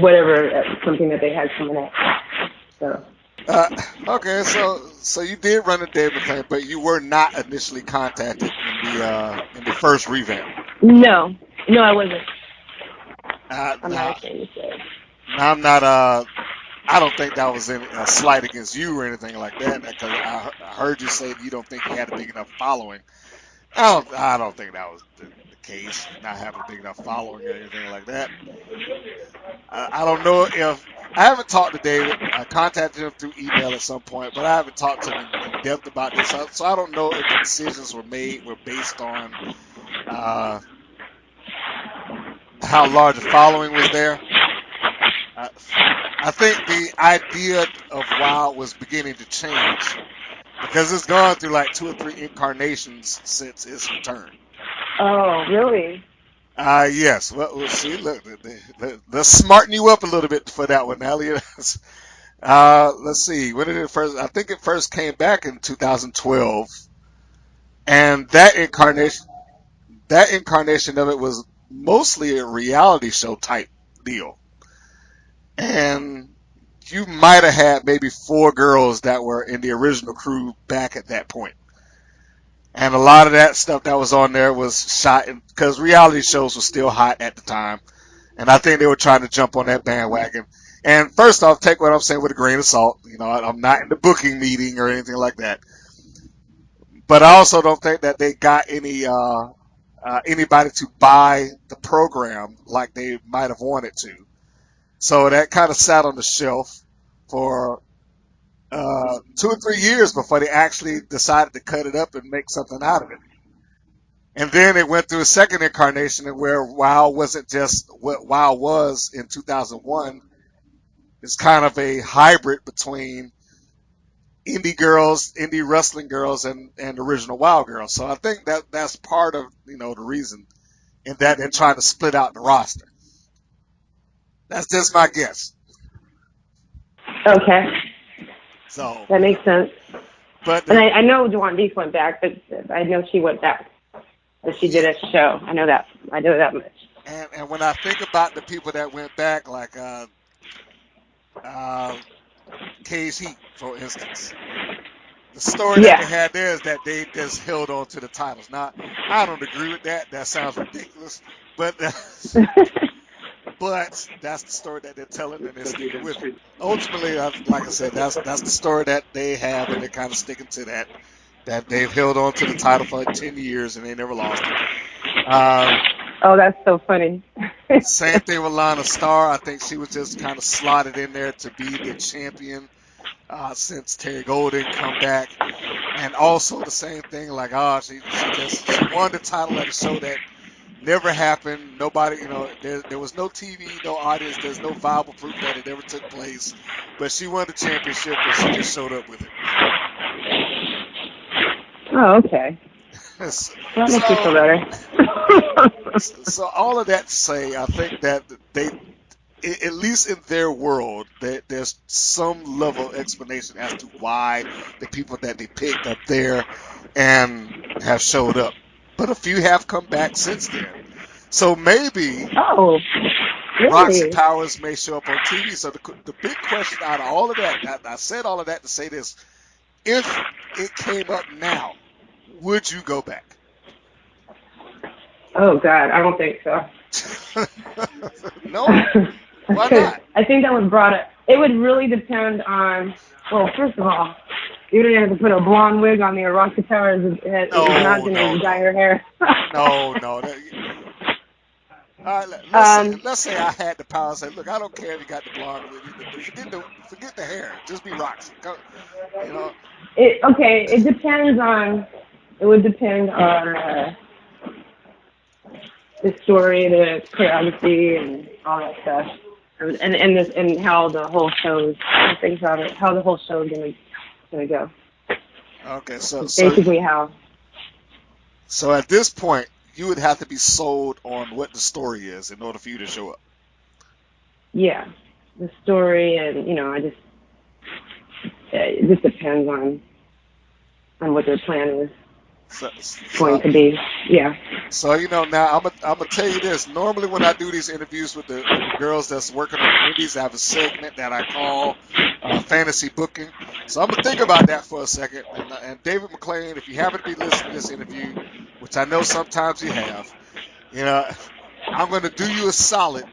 whatever, something that they had coming up. So. Okay, so you did run a David thing, but you were not initially contacted in the first revamp. No, I wasn't. I'm not ashamed to say. I'm not. I don't think that was a slight against you or anything like that. Because I heard you say you don't think you had a big enough following. I don't think that was the case. Not having a big enough following or anything like that. I don't know if I haven't talked to David. I contacted him through email at some point, but I haven't talked to him in depth about this. So I don't know if the decisions were based on how large a following was there. I, I think the idea of WoW was beginning to change because it's gone through like 2 or 3 incarnations since its return. Oh, really? Yes. Well, we'll see. Look, they're smarten you up a little bit for that one, Elliot. Let's see. When did it first? I think it first came back in 2012, and that incarnation of it was mostly a reality show type deal, and you might have had maybe 4 girls that were in the original crew back at that point. And a lot of that stuff that was on there was shot because reality shows were still hot at the time. And I think they were trying to jump on that bandwagon. And first off, take what I'm saying with a grain of salt. I'm not in the booking meeting or anything like that. But I also don't think that they got anybody to buy the program like they might have wanted to. So that kind of sat on the shelf for 2 or 3 years before they actually decided to cut it up and make something out of it. And then it went through a second incarnation where WoW wasn't just what WoW was in 2001. It's kind of a hybrid between indie wrestling girls, and original WoW girls. So I think that's part of the reason in that they're trying to split out the roster. That's just my guess. Okay, So, that makes sense. but And I know Dewan Beef went back, but I know she went back. That she did a show. I know that. I know that much. and when I think about the people that went back, like Cage Heat, for instance, the story that they Yeah. had there is that they just held on to the titles. Now, I don't agree with that. That sounds ridiculous, but but that's the story that they're telling, and they're sticking with it. Ultimately, like I said, that's the story that they have, and they're kind of sticking to that. That they've held on to the title for like 10 years and they never lost it. Oh, that's so funny. Same thing with Lana Starr. I think she was just kind of slotted in there to be the champion since Terry Golden come back, and also the same thing. Like, she won the title at a show that never happened. Nobody, there was no TV, no audience. There's no viable proof that it ever took place. But she won the championship, and she just showed up with it. Oh, okay. so, Well, that makes me feel better. so all of that to say, I think that they, at least in their world, there's some level of explanation as to why the people that they picked are there and have showed up. But a few have come back since then. So maybe Oh, Roxy really? Powers may show up on TV. So the big question out of all of that, I said all of that to say this: if it came up now, would you go back? Oh, God, I don't think so. No? Why not? I think that was brought up. It would really depend on, well, first of all, you don't have to put a blonde wig on me or Roxy Powers is not going to dye her hair. No. All right, let's say I had the power and say, look, I don't care if you got the blonde wig. Forget the hair. Just be Roxy. You know. It depends on, it would depend on the story, the choreography, and all that stuff, and how the whole show's how the whole show is gonna go. Okay, so Basically, how. So at this point, you would have to be sold on what the story is in order for you to show up. Yeah, the story, and it just depends on what their plan is going to be. Yeah. So now I'm gonna tell you this. Normally, when I do these interviews with the girls that's working on indies, I have a segment that I call fantasy booking. So I'm gonna think about that for a second. And David McClain, if you happen to be listening to this interview, which I know sometimes you have, I'm gonna do you a solid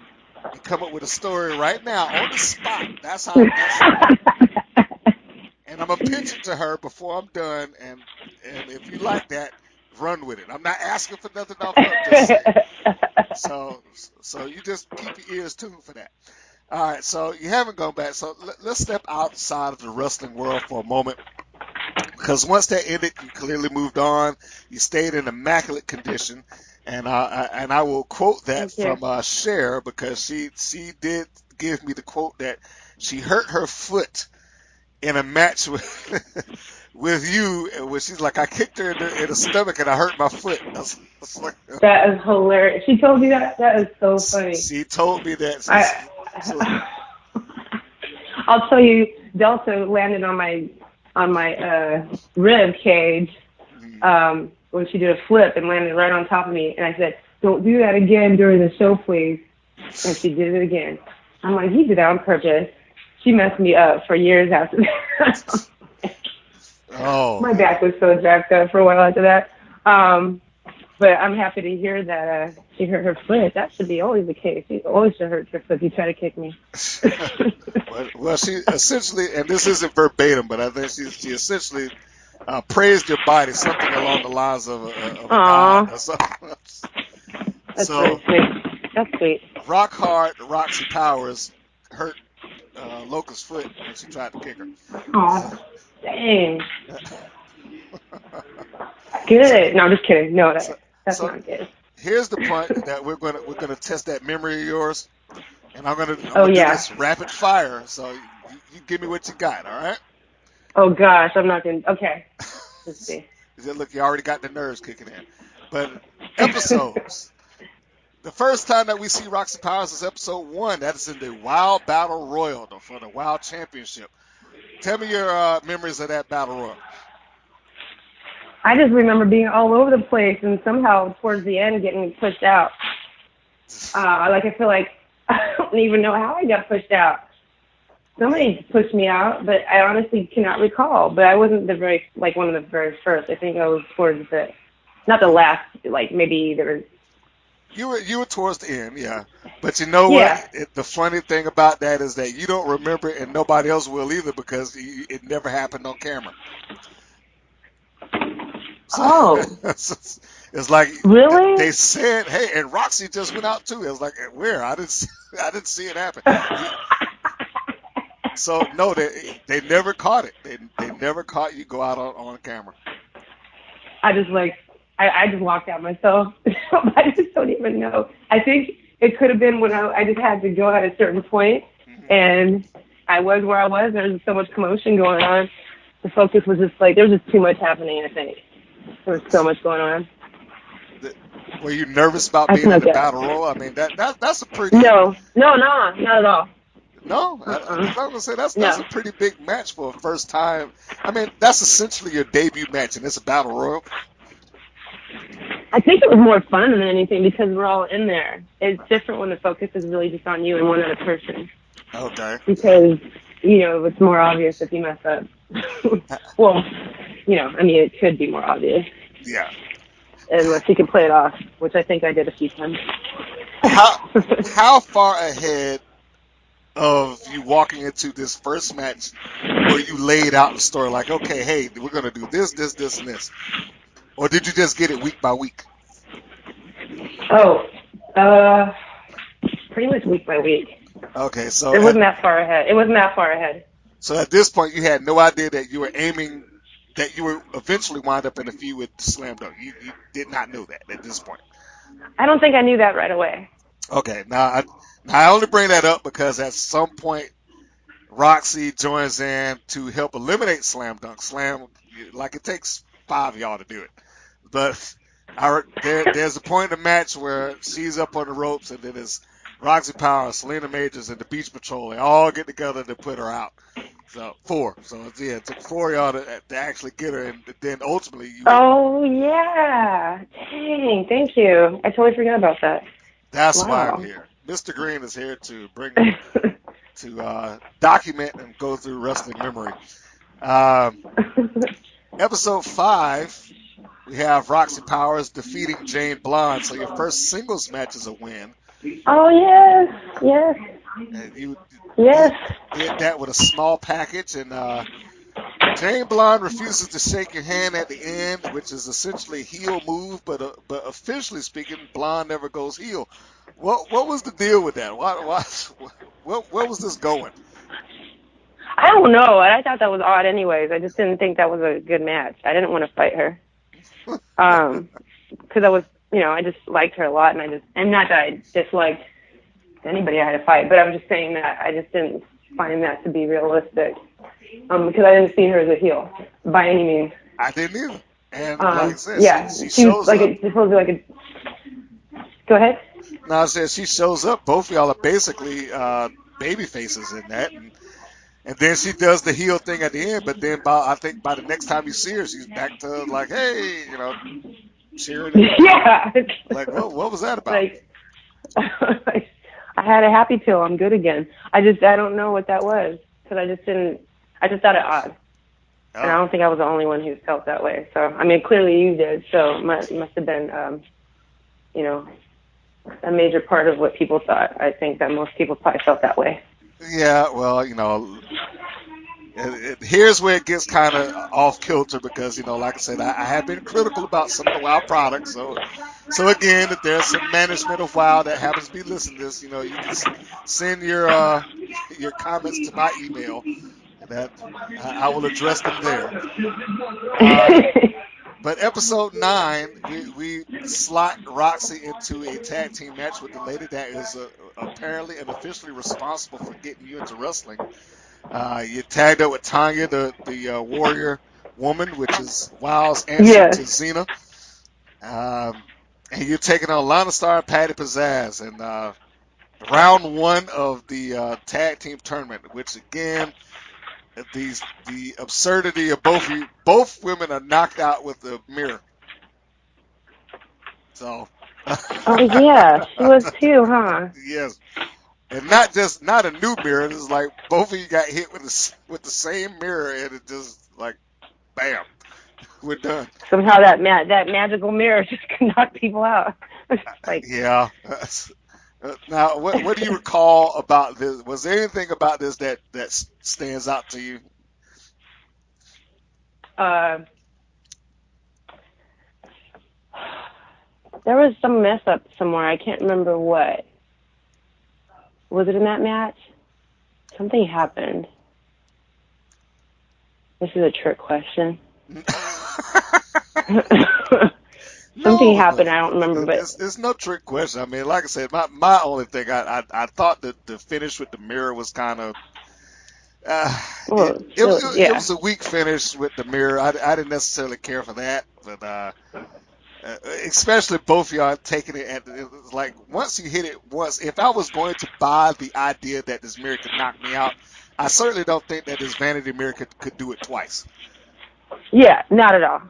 and come up with a story right now on the spot. That's and I'm gonna pitch it to her before I'm done. And if you like that, run with it. I'm not asking for nothing off her. I'm just saying. So you just keep your ears tuned for that. All right. So you haven't gone back. So let's step outside of the wrestling world for a moment. Because once that ended, you clearly moved on. You stayed in immaculate condition. and I will quote that Thank you. from Cher, because she did give me the quote that she hurt her foot in a match with with you, where she's like, I kicked her in the stomach and I hurt my foot. I was like, That is hilarious. She told you that? That is so funny. she told me that. So, I I'll tell you, Delta landed on my rib cage when she did a flip and landed right on top of me. And I said, "Don't do that again during the show, please." And she did it again. I'm like, "You did that on purpose." She messed me up for years after that. oh, My back was so jacked up for a while after that. But I'm happy to hear that she hurt her foot. That should be always the case. You always should hurt your foot if you try to kick me. well, she essentially, and this isn't verbatim, but I think she essentially praised your body, something along the lines of a god Aw, or something. that's So, really sweet. That's sweet. rock hard Roxy Powers hurt Loca's foot when she tried to kick her. Aw, dang. So, Good. No, I'm just kidding. No, so, that's so not good. here's the point that we're gonna test that memory of yours, and I'm Oh, gonna do yeah. this rapid fire. So you give me what you got, all right? Oh, gosh, I'm not going to. Okay. Let's see. Look, you already got the nerves kicking in. But episodes. The first time that we see Roxy Powers is episode 1. That is in the Wild Battle Royal for the Wild Championship. Tell me your memories of that battle royal. I just remember being all over the place and somehow towards the end getting pushed out. I feel like I don't even know how I got pushed out. Somebody pushed me out, but I honestly cannot recall. But I wasn't one of the very first. I think I was towards not the last, maybe there was. You were towards the end, yeah. But you know what? Yeah. The funny thing about that is that you don't remember it, and nobody else will either, because it never happened on camera. So Oh, it's like really? they said, "Hey, and Roxy just went out too." It was like, where? I didn't see it happen. So no, they never caught it. They never caught you go out on camera. I just walked out myself. I just don't even know. I think it could have been when I just had to go at a certain point, and I was where I was. There was so much commotion going on. The focus was just there was just too much happening, I think. There was so much going on. Were you nervous about I being in snuck the out. battle royal? I mean, that's a pretty. No, not at all. No, I Uh-uh. was gonna say that's No. a pretty big match for a first time. I mean, that's essentially your debut match, and it's a battle royal. I think it was more fun than anything because we're all in there. It's different when the focus is really just on you and one other person. Okay. Because, it's more obvious if you mess up. Well, it could be more obvious. Yeah. Unless you can play it off, which I think I did a few times. How far ahead of you walking into this first match were you laid out the story? Like, okay, hey, we're gonna do this, and this, or did you just get it week by week? Oh, pretty much week by week. Okay, so It wasn't that far ahead. So at this point, you had no idea that you were aiming, that you were eventually wind up in a feud with Slam Dunk. You did not know that at this point. I don't think I knew that right away. Okay, now I only bring that up because at some point Roxy joins in to help eliminate Slam Dunk. Like it takes 5 of y'all to do it, but there's a point in the match where she's up on the ropes, and then it's Roxy Powers, Selena Majors, and the Beach Patrol. They all get together to put her out. So 4. So yeah, it took 4 of y'all to actually get her, and then ultimately you. Oh, yeah. Dang, thank you. I totally forgot about that. That's why I'm Wow. here. Mr. Green is here to bring to document and go through wrestling memory. Episode 5, we have Roxy Powers defeating Jane Blonde. So your first singles match is a win. Oh, yes. And you Yes. did that with a small package, and Jane Blonde refuses to shake your hand at the end, which is essentially a heel move, but officially speaking, Blonde never goes heel. What was the deal with that? Where was this going? I don't know. I thought that was odd anyways. I just didn't think that was a good match. I didn't want to fight her. Because I just liked her a lot, and not that I disliked anybody I had to fight, but I'm just saying that I just didn't find that to be realistic, because I didn't see her as a heel by any means. I didn't either. And like I said, yeah, she she was shows like up. supposed to be like a. Go ahead. No, I said she shows up. Both of y'all are basically baby faces in that, and then she does the heel thing at the end. But then I think by the next time you see her, she's back to like, hey, cheering. And, Yeah. like, what was that about? Like, I had a happy pill. I'm good again. I don't know what that was, because I just thought it odd. Oh. And I don't think I was the only one who felt that way. So, I mean, clearly you did. So it must have been, a major part of what people thought. I think that most people probably felt that way. Yeah, well, here's where it gets kind of off kilter because, like I said, I have been critical about some of the WoW products. So again, if there's some management of WoW that happens to be listening to this, you can send your comments to my email, and that I will address them there. But episode 9, we slot Roxy into a tag team match with the lady that is apparently and officially responsible for getting you into wrestling. You tagged up with Tanya, the warrior woman, which is WoW's answer to Xena. And you're taking on Lana Star and Patty Pizzazz in round 1 of the tag team tournament, which again, the absurdity of both women are knocked out with the mirror. So. Oh yeah, she was too, huh? Yes, and not a new mirror. It's like both of you got hit with the same mirror, and it just like, bam, we're done. Somehow that magical mirror just can knock people out. Like, yeah. Now, what do you recall about this? Was there anything about this that stands out to you? There was some mess up somewhere. I can't remember what. Was it in that match? Something happened. This is a trick question. Something happened. I don't remember, but it's no trick question. I mean, like I said, my only thing, I thought that the finish with the mirror was kind of. It was a weak finish with the mirror. I didn't necessarily care for that, but especially both of y'all taking it at like once you hit it once. If I was going to buy the idea that this mirror could knock me out, I certainly don't think that this vanity mirror could do it twice. Yeah, not at all.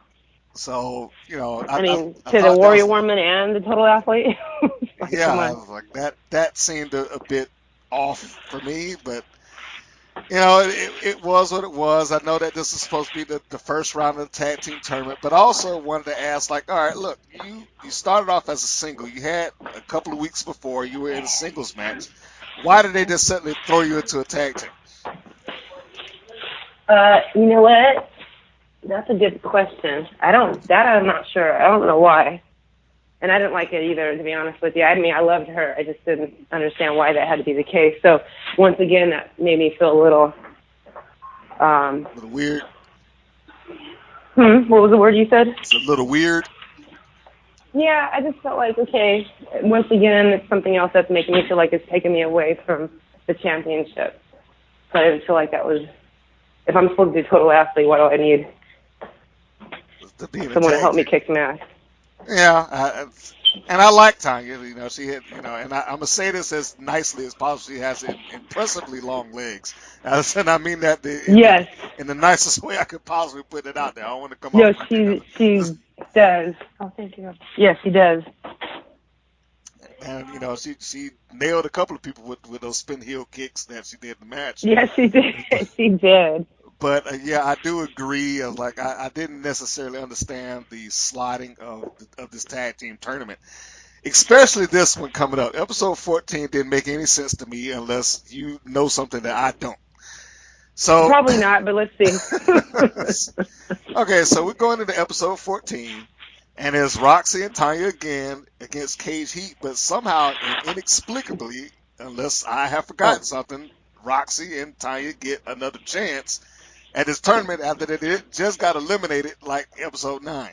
So I mean, to the warrior woman and the total athlete. Like, yeah, I was like that seemed a bit off for me, but. It was what it was. I know that this is supposed to be the first round of the tag team tournament, but I also wanted to ask, like, all right, look, you started off as a single. You had a couple of weeks before you were in a singles match. Why did they just suddenly throw you into a tag team? You know what? That's a good question. I'm not sure. I don't know why. And I didn't like it either, to be honest with you. I mean, I loved her. I just didn't understand why that had to be the case. So, once again, that made me feel a little weird. What was the word you said? It's a little weird. Yeah, I just felt like, okay, once again, it's something else that's making me feel like it's taking me away from the championship. So I didn't feel like that was, if I'm supposed to be a total athlete, what do I need? Someone to help me kick some ass. Yeah, and I like Tanya. She had, and I'm gonna say this as nicely as possible. She has impressively long legs, and I mean that in the nicest way I could possibly put it out there. I don't want to come off. She does. Oh, thank you. Yes, she does. And she nailed a couple of people with those spin heel kicks that she did in the match. Yes, she did. She did. But yeah, I do agree. I didn't necessarily understand the sliding of this tag team tournament, especially this one coming up. Episode 14 didn't make any sense to me unless you know something that I don't. So probably not, but let's see. Okay, so we're going into episode 14, and it's Roxy and Tanya again against Cage Heat, but somehow and inexplicably, unless I have forgotten something, Roxy and Tanya get another chance at this tournament after they just got eliminated like episode 9.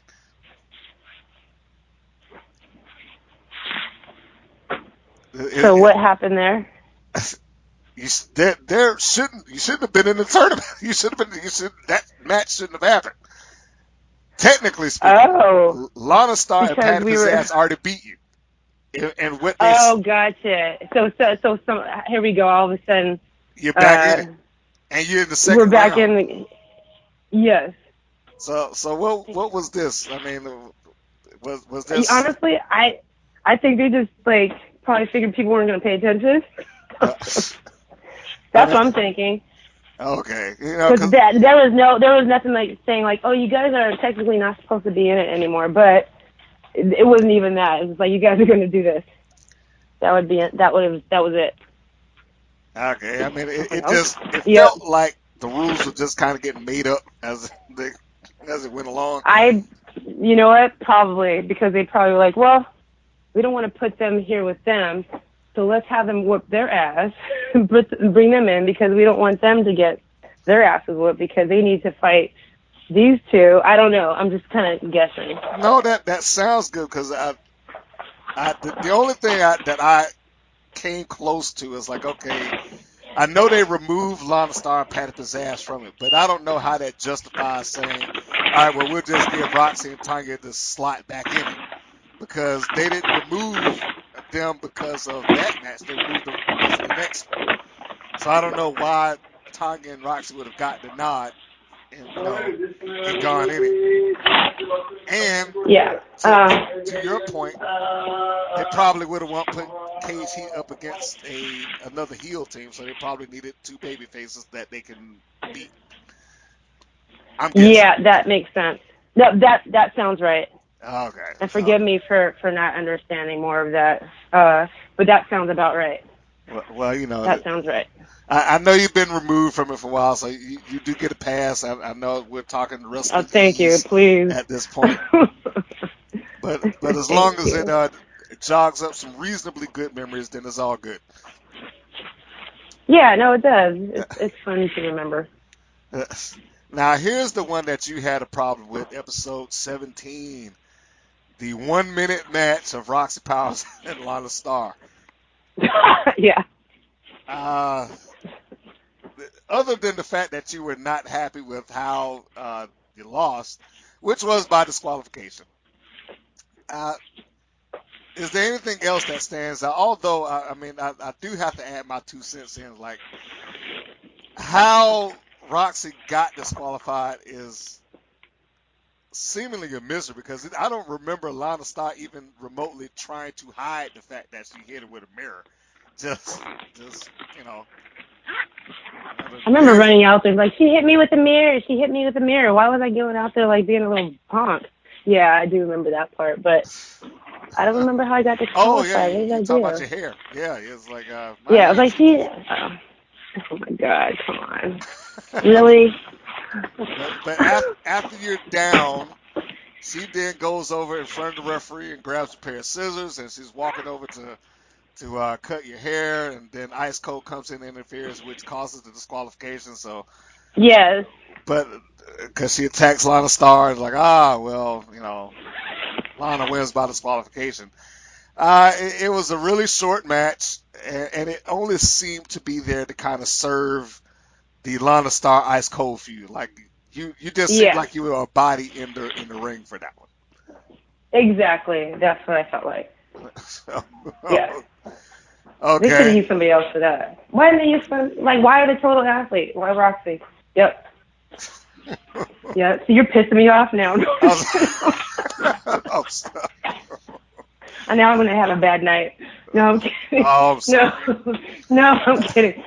So what happened there? You shouldn't have been in the tournament. That match shouldn't have happened. Technically speaking, Oh, Lana Star and because Patty we were. Pizzazz already beat you. And what they Oh, gotcha. So here we go. All of a sudden, you're back in it, and you're in the we're second back round. in the. Yes. So what was this? I mean, was this? Honestly, I think they just like probably figured people weren't going to pay attention. That's what I'm thinking. Okay, Because there was nothing like saying like, oh, you guys are technically not supposed to be in it anymore, but it wasn't even that. It was like, you guys are going to do this. That was it. Okay, I mean, it Yep. felt like the rules were just kind of getting made up as it went along. You know what? Probably because they probably were like, well, we don't want to put them here with them, so let's have them whoop their ass, bring them in because we don't want them to get their asses whooped because they need to fight these two. I don't know. I'm just kind of guessing. No, that sounds good because the only thing that I came close to is like, okay, I know they removed Lana Star and Patty Pizzazz from it, but I don't know how that justifies saying, all right, well, we'll just give Roxy and Tanya the slot back in it because they didn't remove them because of that match. They removed them because of the next one. So I don't know why Tanya and Roxy would have gotten the nod and gone in it. And yeah, to your point, they probably would have want to put Cage Heat up against another heel team, so they probably needed two baby faces that they can beat. I'm guessing. Yeah, that makes sense. No, that sounds right. Okay. And forgive me for not understanding more of that, but that sounds about right. Well, that sounds right. I know you've been removed from it for a while, so you do get a pass. I know we're talking wrestling Thank you, please. at this point, but as long as it jogs up some reasonably good memories, then it's all good. Yeah, no, it does. It's fun to remember. Now, here's the one that you had a problem with, episode 17, the 1 minute match of Roxy Powers and Lana Star. Yeah. Other than the fact that you were not happy with how you lost, which was by disqualification, is there anything else that stands out? Although, I do have to add my 2 cents in, like how Roxy got disqualified is seemingly a mystery because I don't remember Lana Star even remotely trying to hide the fact that she hit her with a mirror. Just I remember running out there like, she hit me with the mirror. She hit me with the mirror. Why was I going out there like being a little punk? Yeah, I do remember that part, but I don't remember how I got disqualified. Oh yeah, you talk about your hair. Yeah, it's like I was like, oh my God, come on, really? But after you're down, she then goes over in front of the referee and grabs a pair of scissors, and she's walking over to cut your hair, and then Ice Cold comes in and interferes, which causes the disqualification. So yes, but because she attacks Lana Star, and like Lana wins by disqualification. It was a really short match, and it only seemed to be there to kind of serve the Lana Star Ice Cold feud. Like you just seemed like you were a body in the ring for that one. Exactly, that's what I felt like. Yeah. Okay. They should have used somebody else for that. Why didn't they use why are the total athlete? Why Roxy? Yep. Yeah, so you're pissing me off now. And now I'm going to have a bad night. No, I'm kidding. Oh, no, I'm kidding.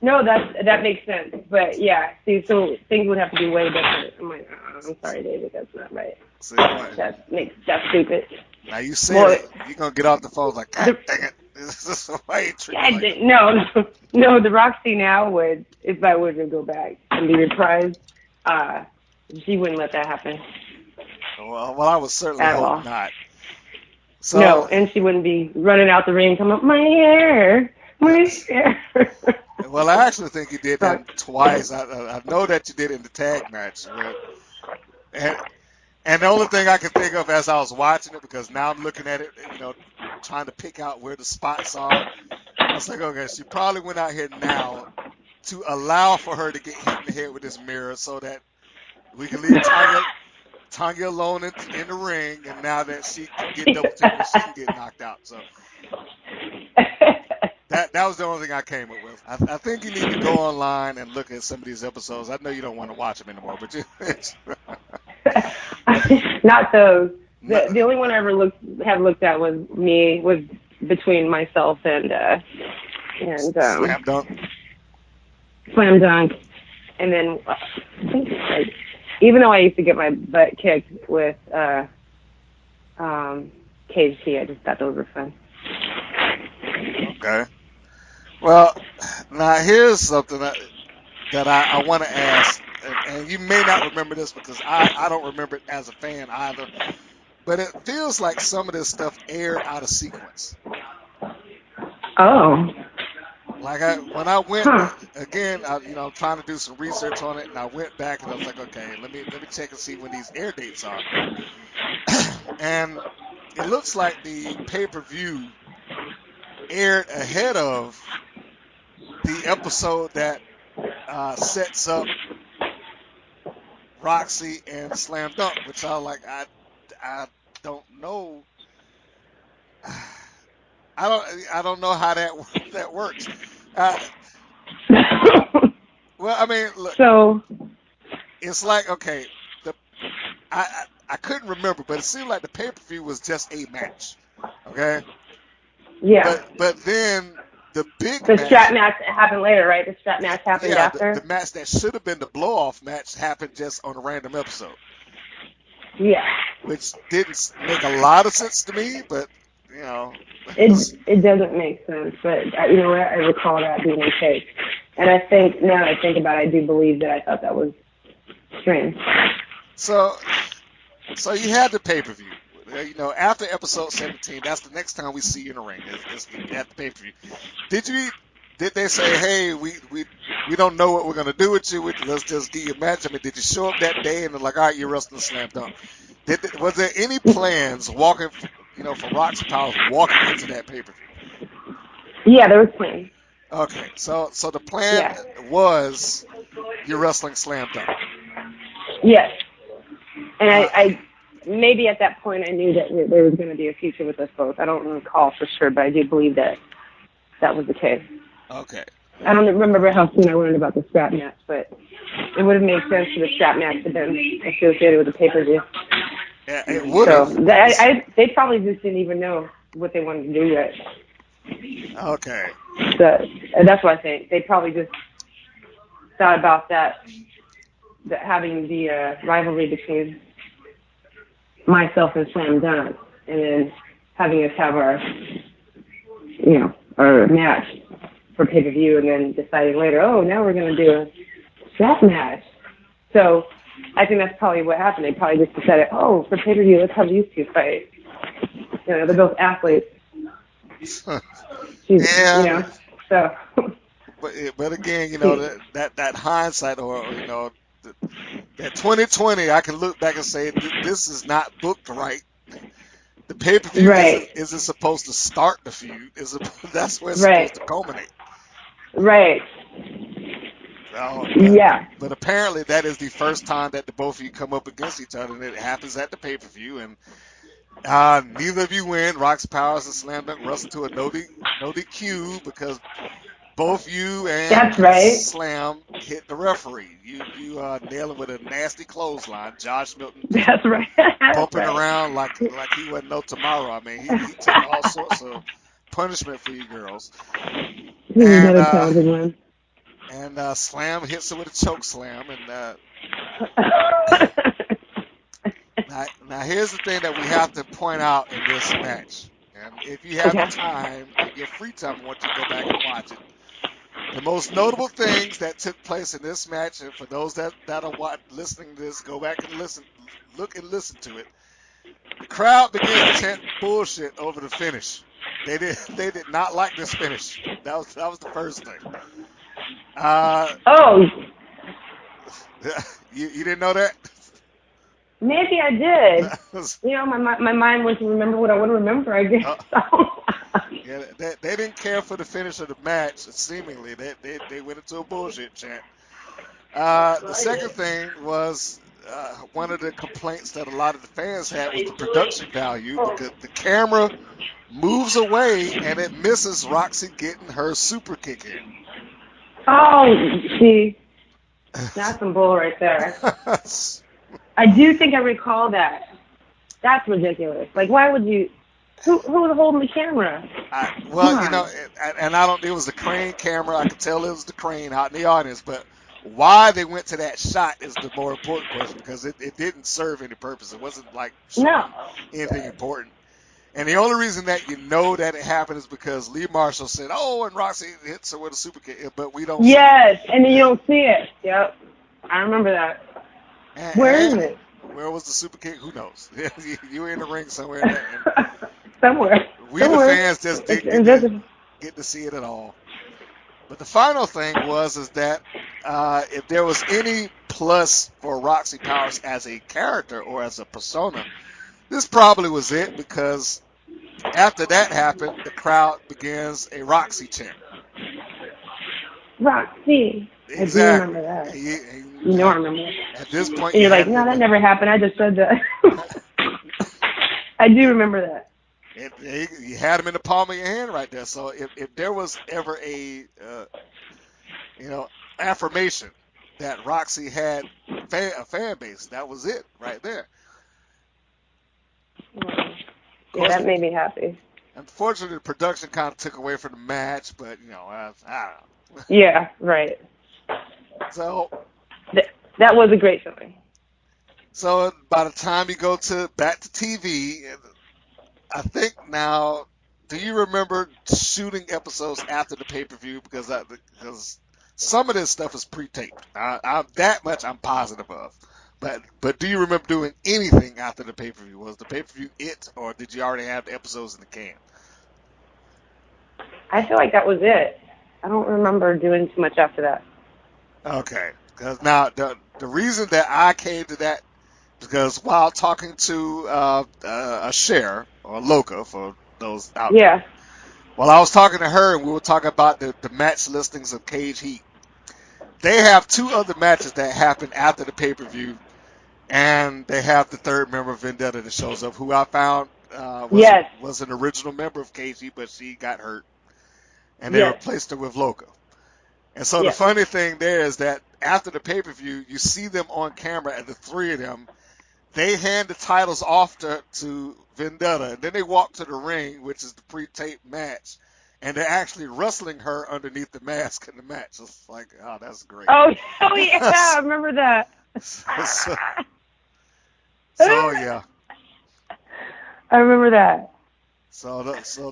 No, that makes sense. But yeah, see, so things would have to be way different. I'm like, I'm sorry, David, that's not right. See, that's stupid. Now you say it, you're gonna get off the phone like, God dang it, this is why you treat me like no. The Roxy now would, if I were to go back and be reprised, she wouldn't let that happen. Well, I would certainly hope not. So, no, and she wouldn't be running out the ring, come up, my hair. Well, I actually think you did that twice. I know that you did it in the tag match, and the only thing I can think of as I was watching it, because now I'm looking at it, trying to pick out where the spots are. I was like, okay, she probably went out here now to allow for her to get hit in the head with this mirror so that we can leave Tanya alone in the ring, and now that she can get double teamed and she can get knocked out. So that was the only thing I came up with. I think you need to go online and look at some of these episodes. I know you don't want to watch them anymore, but not those. The only one I ever looked at was between myself and Slam Dunk. Slam Dunk, and then I think even though I used to get my butt kicked with KG, I just thought those were fun. Okay. Well, now here's something that I want to ask, and you may not remember this because I don't remember it as a fan either, but it feels like some of this stuff aired out of sequence. Oh. Like when I went again, I'm trying to do some research on it, and I went back and I was like, okay, let me check and see when these air dates are. And it looks like the pay-per-view aired ahead of the episode that sets up Roxy and Slam Dunk, which I like. I don't know. I don't know how that works. Well, I mean, look, so it's like, okay, I couldn't remember, but it seemed like the pay-per-view was just a match, okay? Yeah. But then the The strap match happened later, right? The strap match happened after. The match that should have been the blow-off match happened just on a random episode. Yeah. Which didn't make a lot of sense to me, but it doesn't make sense. But you know what? I recall that being the case, and I think now that I think about it, I do believe that I thought that was strange. So you had the pay-per-view. After episode 17, that's the next time we see you in the ring. Is at the pay-per-view. Did they say, hey, we don't know what we're gonna do with you? Let's just give you a match. I mean, did you show up that day and they're like, all right, you're wrestling Slam Dunk? Was there any plans for Roxy Powers walking into that pay-per-view? Yeah, there was plans. Okay, so the plan was you're wrestling Slam Dunk. Yes, and I maybe at that point I knew that there was going to be a future with us both. I don't recall for sure, but I do believe that was the case. Okay. I don't remember how soon I learned about the strap match, but it would have made sense for the strap match to have been associated with the pay-per-view. Yeah, it would have. So they probably just didn't even know what they wanted to do yet. Okay. So that's what I think. They probably just thought about that having the rivalry between myself and Slam Dunk, and then having us have our match for pay-per-view, and then deciding later, now we're going to do a strap match. So I think that's probably what happened. They probably just decided, for pay-per-view, let's have these two fight. They're both athletes. So. But again, that hindsight, or that 2020, I can look back and say this is not booked right. The pay-per-view isn't supposed to start the feud. That's where it's supposed to culminate. Right. But apparently that is the first time that the both of you come up against each other, and it happens at the pay-per-view, and neither of you win. Roxy Powers and Slam Dunk wrestle to a no DQ because both you and Slam hit the referee. You nail him with a nasty clothesline. Josh Milton bumping around like he wasn't no tomorrow. I mean, he took all sorts of punishment for you girls. And Slam hits her with a choke slam. And now here's the thing that we have to point out in this match. And if you have the time and your free time, I want you to go back and watch it. The most notable things that took place in this match, and for those that are listening to this, go back and look and listen to it. The crowd began to chant bullshit over the finish. They did not like this finish. That was the first thing. You didn't know that? Maybe I did. My mind went to remember what I want to remember, I guess. Yeah, they didn't care for the finish of the match. Seemingly, they went into a bullshit chant. The second thing was one of the complaints that a lot of the fans had was the production value because the camera moves away and it misses Roxy getting her super kick in. Oh, see, that's some bull right there. I do think I recall that. That's ridiculous. Like, why would you? Who was holding the camera? And I don't. It was the crane camera. I could tell it was the crane out in the audience, but why they went to that shot is the more important question because it didn't serve any purpose. It wasn't like showing anything important. And the only reason that you know that it happened is because Lee Marshall said, "Oh, and Roxy hits her with a super kick," but we don't. Yes, and then you don't see it. Yep, I remember that. Where is it? Where was the super kick? Who knows? You were in the ring somewhere. Somewhere. We the fans just didn't get to see it at all. But the final thing is that if there was any plus for Roxy Powers as a character or as a persona, this probably was it because after that happened, the crowd begins a Roxy chant. Roxy. Exactly. I do remember that. I remember. At this point, and you're like, no, that never happened. I just said that. I do remember that. You had him in the palm of your hand right there. So if there was ever a affirmation that Roxy had a fan base, that was it right there. Yeah, that made me happy. Unfortunately, the production kind of took away from the match, but I don't know. Yeah, right. So that was a great showing. So by the time you go back to TV, I think now, do you remember shooting episodes after the pay-per-view? Because some of this stuff is pre-taped. That much I'm positive of. But do you remember doing anything after the pay-per-view? Was the pay-per-view it, or did you already have the episodes in the can? I feel like that was it. I don't remember doing too much after that. Okay. Because now the reason that I came to that is because while talking to a Cher or Loca for those out there, while I was talking to her and we were talking about the match listings of Cage Heat, they have two other matches that happen after the pay-per-view, and they have the third member of Vendetta that shows up, who I found was an original member of Cage Heat, but she got hurt, and they replaced her with Loca. And so the funny thing there is that after the pay-per-view, you see them on camera, and the three of them, they hand the titles off to Vendetta, and then they walk to the ring, which is the pre-taped match, and they're actually wrestling her underneath the mask in the match. It's like, oh, that's great. Oh yeah, I remember that. So yeah. I remember that. So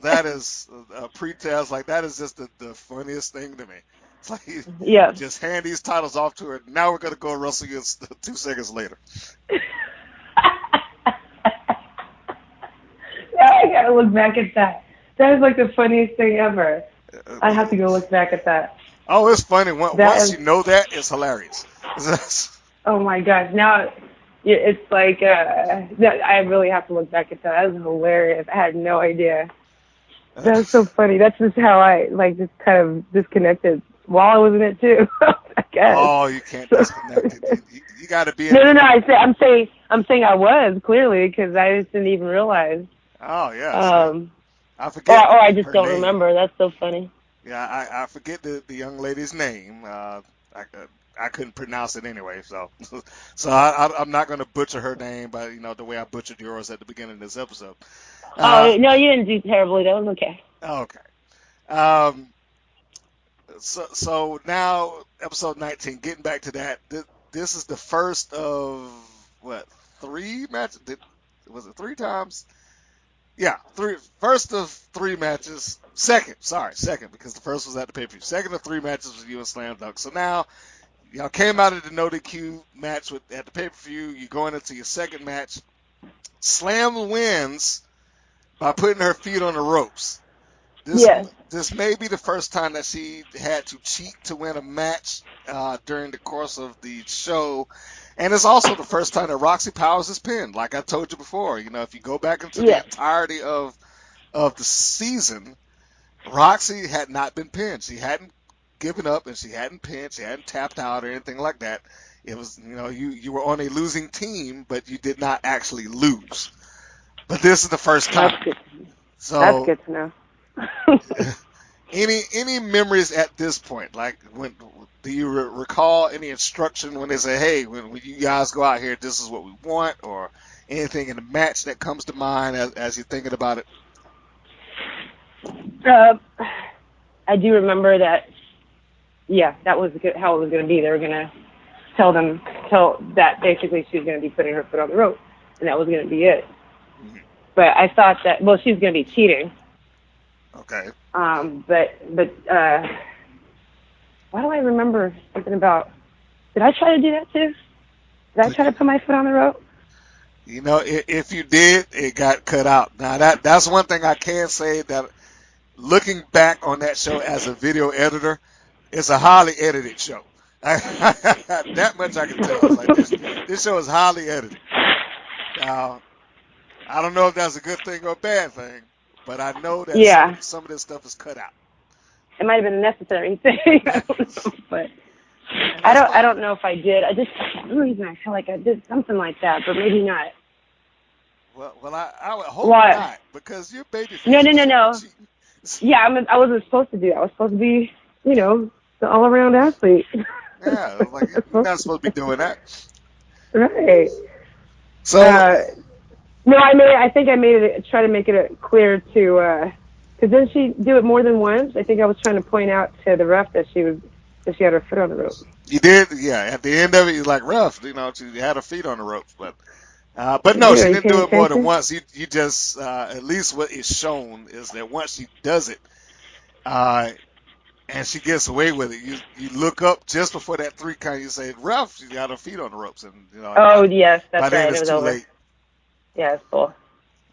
that is pre-test. Like, that is just the funniest thing to me. It's like, just hand these titles off to her. Now we're going to go wrestle you 2 seconds later. Now I got to look back at that. That is like the funniest thing ever. I have to go look back at that. Oh, it's funny. Once you know that, it's hilarious. Oh my gosh. Now it's like, I really have to look back at that. That was hilarious. I had no idea. That was so funny. That's just how I just kind of disconnected while I was in it too. I guess. Oh, you can't disconnect it. You got to be in No. I'm saying I was clearly because I just didn't even realize. Oh yeah. I forget. Or I just don't remember. That's so funny. Yeah, I forget the young lady's name. I couldn't pronounce it anyway, so I'm not going to butcher her name, but the way I butchered yours at the beginning of this episode. No, you didn't do terribly. That was okay. Okay. So now episode 19. Getting back to that, this is the first of 3 matches? Was it 3 times? Yeah, first of 3 matches. Second, because the first was at the pay-per-view. Second of 3 matches with you and Slam Dunk. So now, y'all came out of the no DQ match at the pay-per-view. You're going into your second match. Slam wins by putting her feet on the ropes. This Yes. this may be the first time that she had to cheat to win a match during the course of the show, and it's also the first time that Roxy Powers is pinned. Like I told you before, if you go back into the Yes. entirety of the season, Roxy had not been pinned. She hadn't given up, and she hadn't pinned. She hadn't tapped out or anything like that. It was, you were on a losing team, but you did not actually lose. But this is the first That's time. good. That's So, good to know. any memories at this point? Like, do you recall any instruction when they say, "Hey, when you guys go out here, this is what we want," or anything in the match that comes to mind as you're thinking about it? Uh, I do remember that. Yeah, that was how it was going to be. They were going to tell that basically she was going to be putting her foot on the rope, and that was going to be it. Mm-hmm. But I thought that she was going to be cheating. Okay. But why do I remember something about? Did I try to do that too? Did I try to put my foot on the rope? If you did, it got cut out. Now that's one thing I can say, that looking back on that show as a video editor, it's a highly edited show. That much I can tell you. It's like this show is highly edited. Now, I don't know if that's a good thing or a bad thing, but I know that Yeah, some of this stuff is cut out. it might have been a necessary thing. I don't know, but And I that's don't. I fine. don't know if I did. I just for some reason I feel like I did something like that, but maybe not. Well, I would hope What? not, because you're babyface. No, no, You no, shouldn't be no. cheating. Yeah, I wasn't supposed to do that. I was supposed to be, the all-around athlete. Yeah, like you're not supposed to be doing that. Right. So, No, I think I made it. Try to make it clear to, because didn't she do it more than once? I think I was trying to point out to the ref that she had her foot on the rope. you did, yeah. At the end of it, you're like, rough. She had her feet on the ropes, but no, Dude, she are you didn't do paying it more than attention? once. You just, at least what is shown is that once she does it, uh, and she gets away with it, you look up just before that 3 count. You say, rough. She got her feet on the ropes, and Oh, yes, by that's then right. It it's was too over. late. Yeah, it's cool.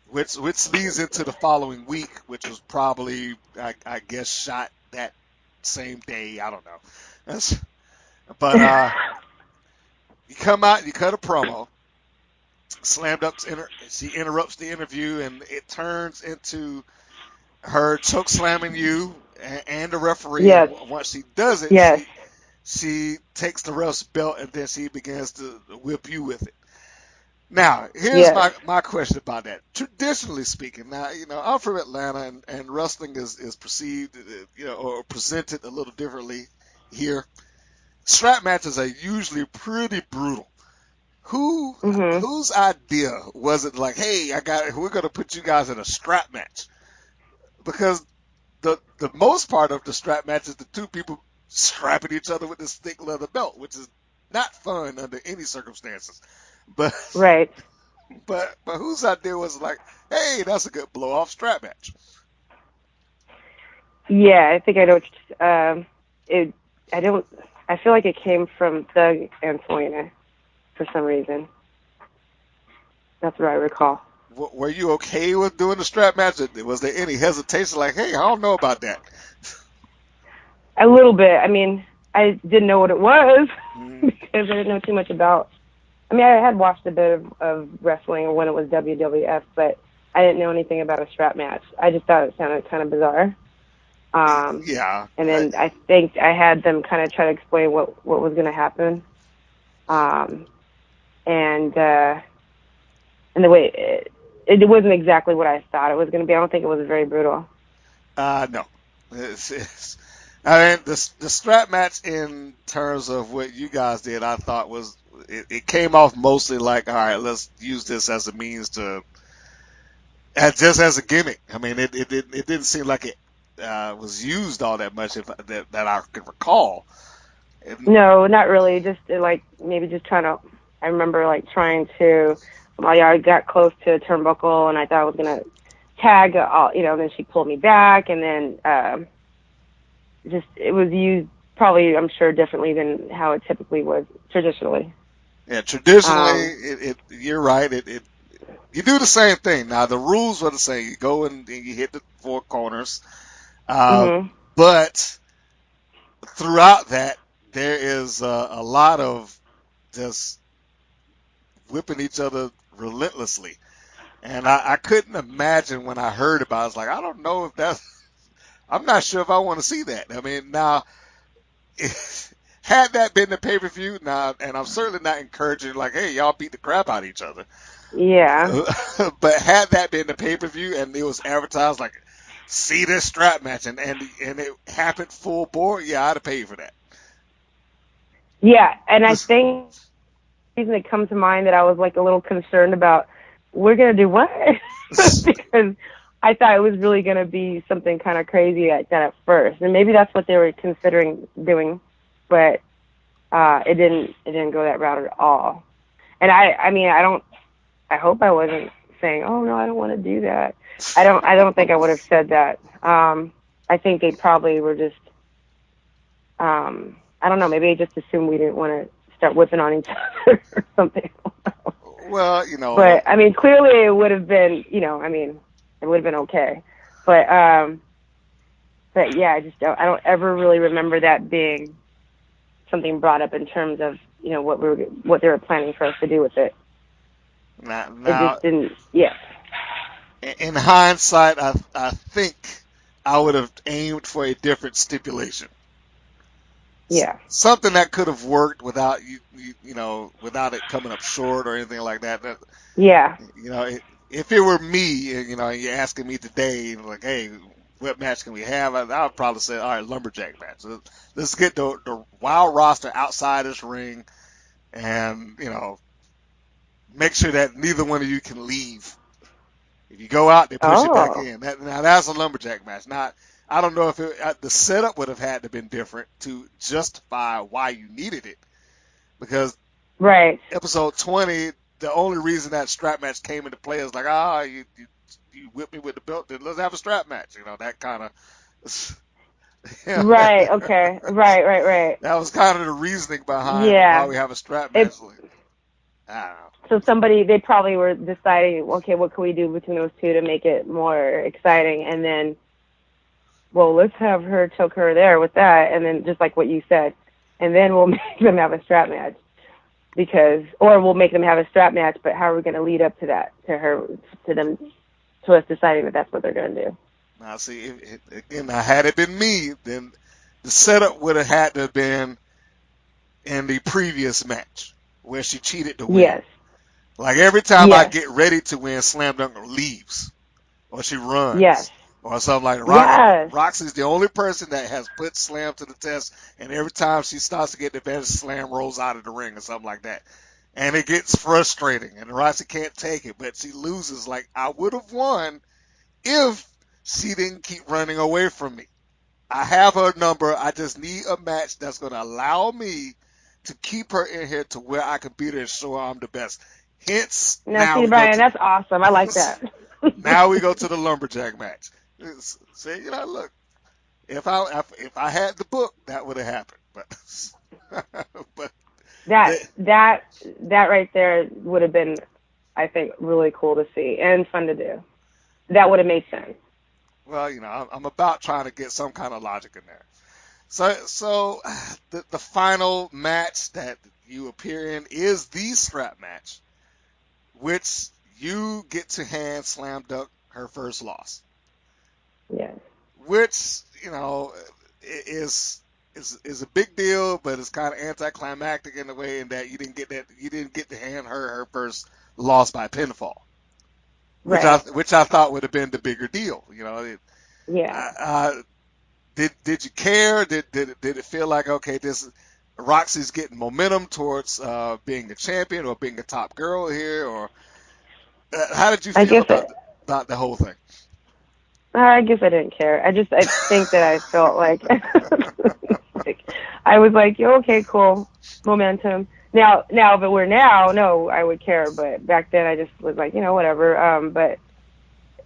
Which leads into the following week, which was probably, I guess, shot that same day. I don't know. But you come out, you cut a promo, slammed up. She interrupts the interview, and it turns into her choke slamming you and the referee. And Yes, once she does it, yes, she takes the ref's belt, and then she begins to whip you with it. Now, here's yes. my question about that. Traditionally speaking, now, I'm from Atlanta, and wrestling is perceived, or presented a little differently here. Strap matches are usually pretty brutal. Mhm. Whose idea was it, like, hey, we're gonna put you guys in a strap match? Because the most part of the strap match is the two people strapping each other with this thick leather belt, which is not fun under any circumstances. But Right. but whose idea was, like, hey, that's a good blow off strap match? Yeah, I think I know. It. I don't. I feel like it came from Thug and Selena for some reason. That's what I recall. Were you okay with doing the strap match? Was there any hesitation, like, hey, I don't know about that? A little bit. I mean, I didn't know what it was Mm, because I didn't know too much about. I mean, I had watched a bit of wrestling when it was WWF, but I didn't know anything about a strap match. I just thought it sounded kind of bizarre. yeah. And then I think I had them kind of try to explain what was going to happen. Um, and the way it wasn't exactly what I thought it was going to be. I don't think it was very brutal. No. I mean, the strap match, in terms of what you guys did, I thought it came off mostly like, all right, let's use this as a means to, just as a gimmick. I mean, it didn't seem like it was used all that much, that I can recall. And, No, not really. Just like maybe just trying to. I remember like trying to. I got close to a turnbuckle, and I thought I was gonna tag. Then she pulled me back, and then just it was used probably, I'm sure, differently than how it typically was traditionally. yeah, traditionally, Um, you're right. You do the same thing. Now, the rules are the same. You go and you hit the 4 corners. Mm-hmm. But throughout that, there is a lot of just whipping each other relentlessly. And I couldn't imagine when I heard about it. I was like, I don't know if that's, I'm not sure if I want to see that. I mean, now, had that been the pay per view, now, and I'm certainly not encouraging, like, hey, y'all beat the crap out of each other. Yeah. But had that been the pay per view and it was advertised like, see this strap match, and it happened full bore, yeah, I'd have paid for that. Yeah, and I think the reason that comes to mind that I was like a little concerned about, we're gonna do what? Because I thought it was really gonna be something kind of crazy like that at first, and maybe that's what they were considering doing, but it didn't go that route at all. And I mean, I hope I wasn't saying, oh no, I don't want to do that. I don't think I would have said that. I think they probably were just, I don't know, maybe they just assumed we didn't want to start whipping on each other or something. Well, But I mean, clearly it would have been, I mean, it would have been okay. But yeah, I don't ever really remember that being something brought up in terms of, what they were planning for us to do with it. now, It just didn't. Yeah. in hindsight, I think I would have aimed for a different stipulation. Yeah. Something that could have worked without without it coming up short or anything like that. Yeah. If it were me, you're asking me today, like, hey, what match can we have? I would probably say, all right, lumberjack match. Let's get the wild roster outside this ring, and make sure that neither one of you can leave. If you go out, they push it back Oh. in. Now that's a lumberjack match. Now I don't know if the setup would have had to have been different to justify why you needed it, because Right. episode 20, the only reason that strap match came into play is like, you whip me with the belt, then let's have a strap match. That kind of. Right. Okay. Right. That was kind of the reasoning behind why Yeah. we have a strap match. I don't know. So they probably were deciding, okay, what can we do between those two to make it more exciting? And then, well, let's have her choke her there with that. And then just like what you said, and then we'll make them have a strap match or we'll make them have a strap match, but how are we going to lead up to that, to us deciding that that's what they're going to do? Now, see, had it been me, then the setup would have had to have been in the previous match where she cheated to win. Yes. Like every time I Yes. get ready to win, Slam Dunk leaves or she runs. Yes. Or something like that. Yes. Roxy's the only person that has put Slam to the test, and every time she starts to get the advantage, Slam rolls out of the ring or something like that. And it gets frustrating, and Roxy can't take it, but she loses. Like, I would have won if she didn't keep running away from me. I have her number. I just need a match that's going to allow me to keep her in here to where I can beat her and show her I'm the best. Hence, See, Brian, that's awesome. I like that. Now we go to the lumberjack match. See, look, if I had the book, that would have happened. But that right there would have been, I think, really cool to see and fun to do. That would have made sense. Well, I'm about trying to get some kind of logic in there. So the final match that you appear in is the strap match, which you get to hand Slam Dunk her first loss. Yes. Which, is a big deal, but it's kind of anticlimactic in a way in that you didn't get to hand her first loss by pinfall. Right. Which I thought would have been the bigger deal. Yeah. Did you care? Did it feel like, okay, Roxy's getting momentum towards being the champion or being the top girl here, or how did you feel about the whole thing? I guess I didn't care. I think that I felt like, I was like, okay, cool, momentum. Now, if it were now, no, I would care. But back then, I just was like, whatever. But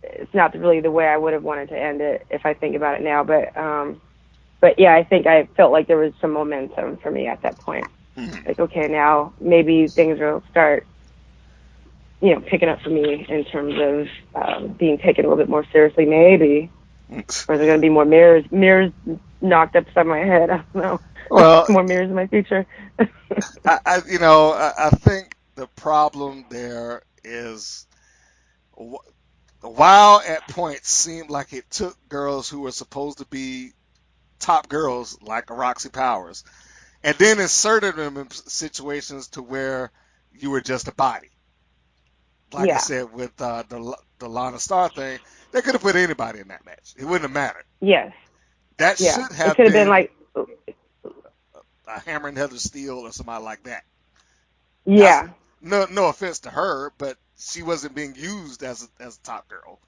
it's not really the way I would have wanted to end it if I think about it now. But yeah, I think I felt like there was some momentum for me at that point. Like, okay, now maybe things will start, picking up for me in terms of being taken a little bit more seriously, maybe. Or is there going to be more mirrors knocked upside my head? I don't know. Well, More mirrors in my future. I think the problem there is while at points seemed like it took girls who were supposed to be top girls like Roxy Powers and then inserted them in situations to where you were just a body. Like I Yeah. said with the Lana Star thing, they could have put anybody in that match. It wouldn't have mattered. Yes. That Yeah. should It have could have been been like, a Hammer and Heather Steele or somebody like that. That's yeah. no offense to her, but she wasn't being used as a top girl.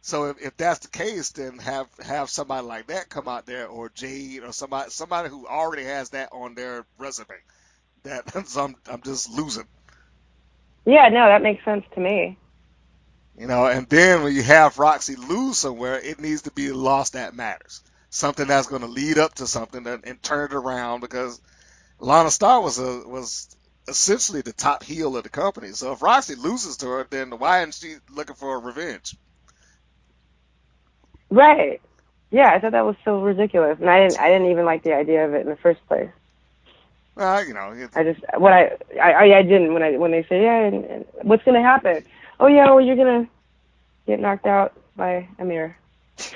So if that's the case, then have somebody like that come out there, or Jade, or somebody who already has that on their resume. So I'm just losing, Yeah, no, that makes sense to me. And then when you have Roxy lose somewhere, it needs to be lost that matters. Something that's going to lead up to something and turn it around because Lana Star was essentially the top heel of the company. So if Roxy loses to her, then why isn't she looking for a revenge? Right. Yeah, I thought that was so ridiculous, and I didn't even like the idea of it in the first place. Well, I just what I didn't when they say yeah, and what's gonna happen? Oh yeah, well you're gonna get knocked out by a mirror.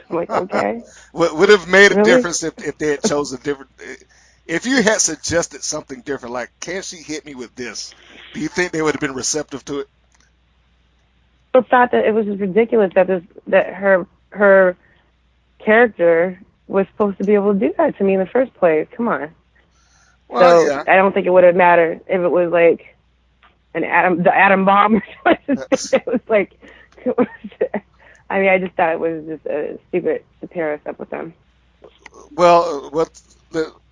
I'm like, okay, would have made a really? difference if they had chosen different. If you had suggested something different, like can she hit me with this? Do you think they would have been receptive to it? I thought that it was just ridiculous that her character was supposed to be able to do that to me in the first place. Come on. Well, So yeah. I don't think it would have mattered if it was like the atom bomb or something. It was like, I mean, I just thought it was just stupid to pair us up with them. Well,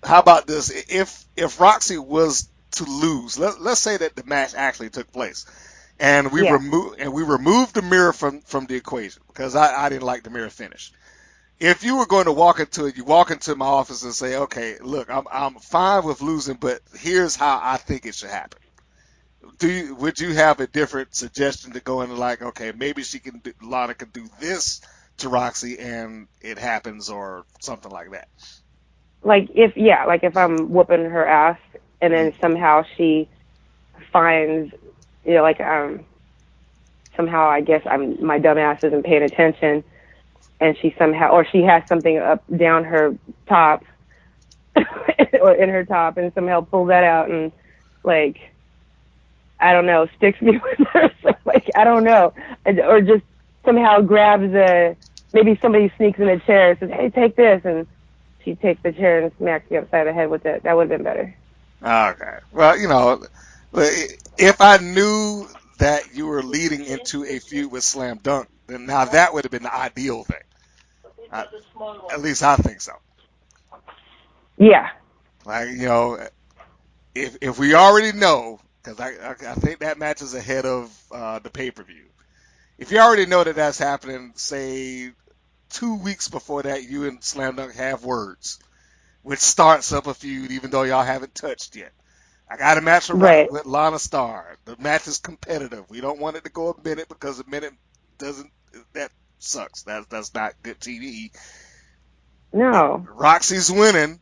how about this? If Roxy was to lose, let's say that the match actually took place, and Yeah. we removed the mirror from the equation because I didn't like the mirror finish. If you were going to you walk into my office and say, okay, look, I'm fine with losing, but here's how I think it should happen. Would you have a different suggestion to go in like, okay, maybe Lana can do this to Roxy and it happens or something like that? Like if I'm whooping her ass and then somehow she finds, like somehow I guess my dumb ass isn't paying attention, and she has something up down her top or in her top, and somehow pulls that out and like I don't know, sticks me with her. So, like I don't know, or just somehow grabs maybe somebody sneaks in a chair and says, "Hey, take this," and she takes the chair and smacks me upside the head with it. That would have been better. Okay. Well, if I knew that you were leading into a feud with Slam Dunk, then now that would have been the ideal thing. At least I think so. Yeah. Like, if we already know, because I think that match is ahead of the pay-per-view. If you already know that that's happening, say 2 weeks before that, you and Slam Dunk have words, which starts up a feud, even though y'all haven't touched yet. I got a match Right. with Lana Star. The match is competitive. We don't want it to go a minute because a minute doesn't. That sucks. That's not good TV. No. Roxy's winning,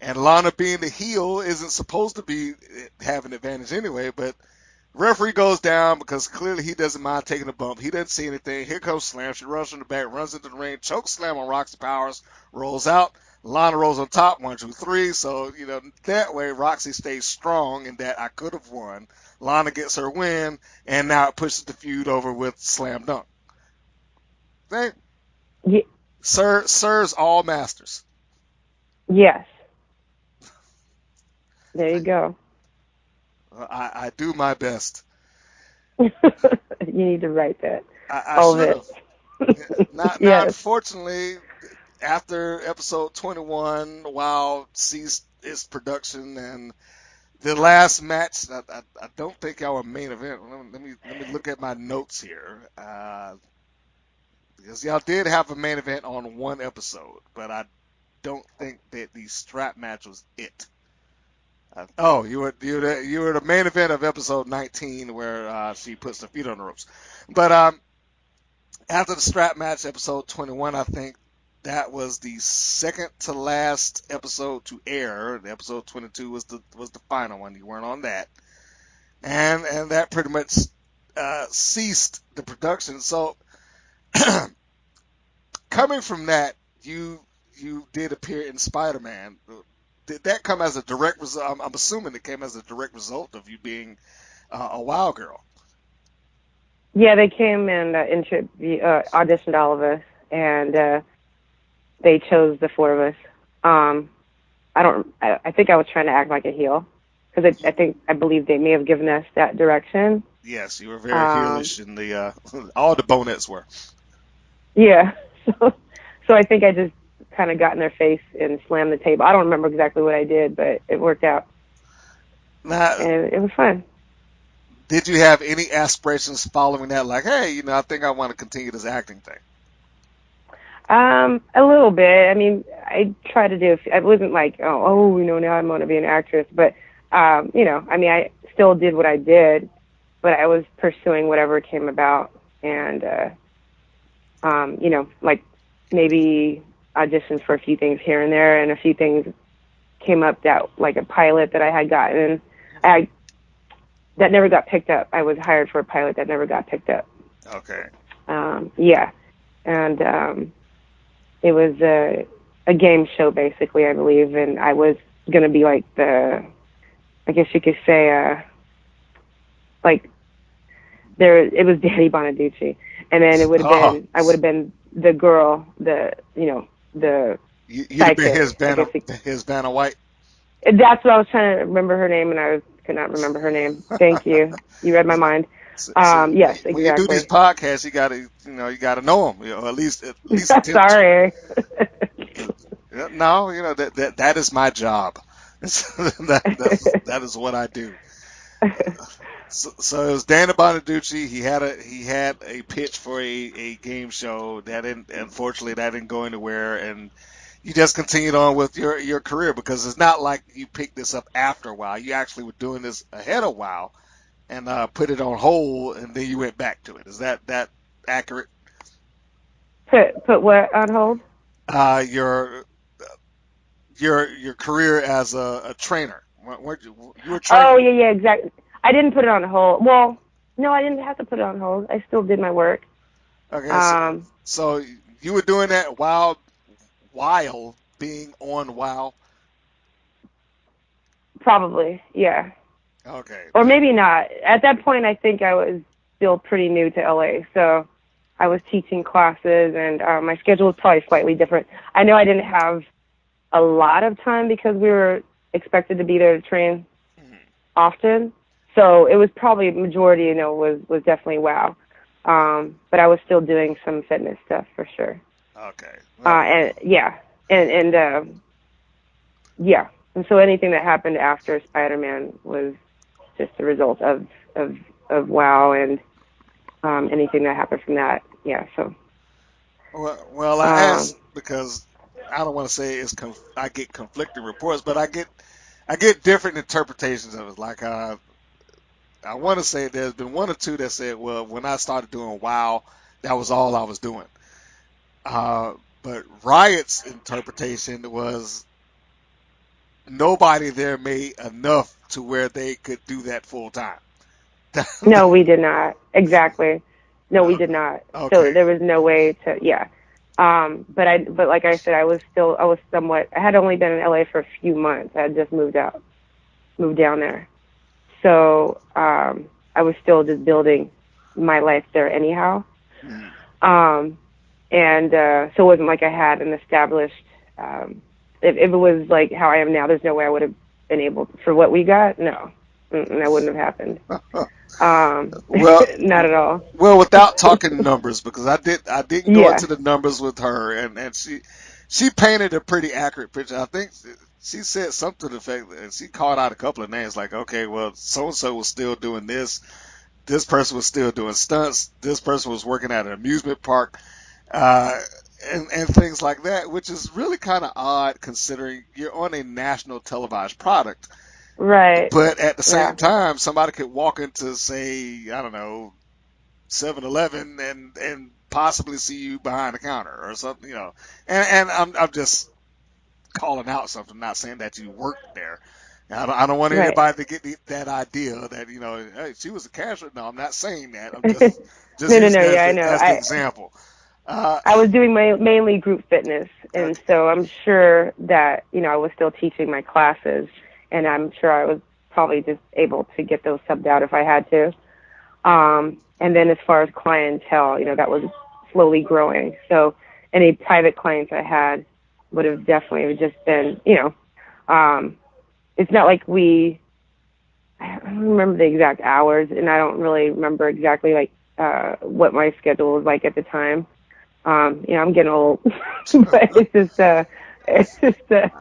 and Lana being the heel isn't supposed to be having advantage anyway. But referee goes down because clearly he doesn't mind taking a bump. He doesn't see anything. Here comes Slam. She runs from the back, runs into the ring, choke slam on Roxy Powers, rolls out. Lana rolls on top, 1, 2, 3. So, that way Roxy stays strong in that I could have won. Lana gets her win, and now it pushes the feud over with Slam Dunk. Okay? Y- Serves all masters. yes. There you go. I do my best. You need to write that. I All of should it. have. Now, Yes. unfortunately, after episode 21, WoW ceased its production, and the last match, I don't think y'all were main event. Let me look at my notes here, because y'all did have a main event on one episode, but I don't think that the strap match was it. Oh, you were the main event of episode 19 where she puts her feet on the ropes, but after the strap match, episode 21, I think that was the second to last episode to air. The episode 22 was the final one. You weren't on that, and that pretty much ceased the production. So coming from that, you did appear in Spider-Man. Did that come as a direct result? I'm assuming it came as a direct result of you being a WoW girl. Yeah, they came and auditioned all of us, and they chose the four of us. I think I was trying to act like a heel because I believe they may have given us that direction. Yes, you were very heelish, and the all the bonnets were. Yeah, so I think I just kind of got in their face and slammed the table. I don't remember exactly what I did, but it worked out, and it was fun. Did you have any aspirations following that? Like, hey, I think I want to continue this acting thing. A little bit. I mean, I tried to do. I wasn't like, now I want to be an actress. But, I mean, I still did what I did, but I was pursuing whatever came about, and, like maybe auditioned for a few things here and there, and a few things came up that, like a pilot that I had gotten, that never got picked up. I was hired for a pilot that never got picked up. Okay. Yeah, and it was a game show, basically, I believe, and I was going to be like I guess you could say, it was Danny Bonaducci, and then it would have been, I would have been the girl, you'd have been his Vanna White. That's what I was trying to remember her name, and I could not remember her name. Thank you. You read my mind. Yes, exactly. When you do these podcasts, you gotta know them, at least. Sorry. No, that is my job. that is what I do. So it was Danny Bonaducci. He had a pitch for a game show unfortunately that didn't go anywhere, and you just continued on with your career, because it's not like you picked this up after a while. You actually were doing this ahead of a while, and put it on hold, and then you went back to it. Is that accurate? Put what on hold? Your career as a trainer. You were training. Oh, yeah, exactly. I didn't put it on hold. Well, no, I didn't have to put it on hold. I still did my work. Okay, so you were doing that while being on WoW? Probably, yeah. Okay. Or maybe not. At that point, I think I was still pretty new to LA, so I was teaching classes, and my schedule was probably slightly different. I know I didn't have a lot of time because we were expected to be there to train often, so it was probably majority, was definitely WoW. But I was still doing some fitness stuff for sure. Okay. And so anything that happened after Spider-Man was just a result of WoW, and anything that happened from that. Yeah. So. Well, I asked because I don't want to say I get conflicting reports, but I get different interpretations of it. Like I want to say there's been one or two that said, well, when I started doing WoW, that was all I was doing. But Riot's interpretation was nobody there made enough to where they could do that full time. No, we did not. Exactly. No, we did not. Okay. So there was no way to, yeah. But like I said, I had only been in LA for a few months. I had just moved down there. So, I was still just building my life there anyhow. So it wasn't like I had an established, if it was like how I am now, there's no way I would have been able to, for what we got. No, that wouldn't have happened. Well, not at all. Well, without talking numbers, because I didn't go into the numbers with her, and she painted a pretty accurate picture. I think she said something to the effect, and she called out a couple of names, like, okay, well, so and so was still doing this person was still doing stunts, this person was working at an amusement park, and things like that, which is really kind of odd considering you're on a national televised product. Right. But at the same time, somebody could walk into, say, I don't know, 7-Eleven and possibly see you behind the counter or something, And I'm just calling out something, not saying that you worked there. I don't want Right. anybody to get that idea that hey, she was a cashier. No, I'm not saying that. I'm just No, no, using no. that Yeah, I know. as the example. Uh, I was doing mainly group fitness, and okay. so I'm sure that I was still teaching my classes, and I'm sure I was probably just able to get those subbed out if I had to. And then as far as clientele, that was slowly growing. So any private clients I had would have definitely just been, it's not like I don't remember the exact hours, and I don't really remember exactly what my schedule was like at the time. I'm getting old, but it's just,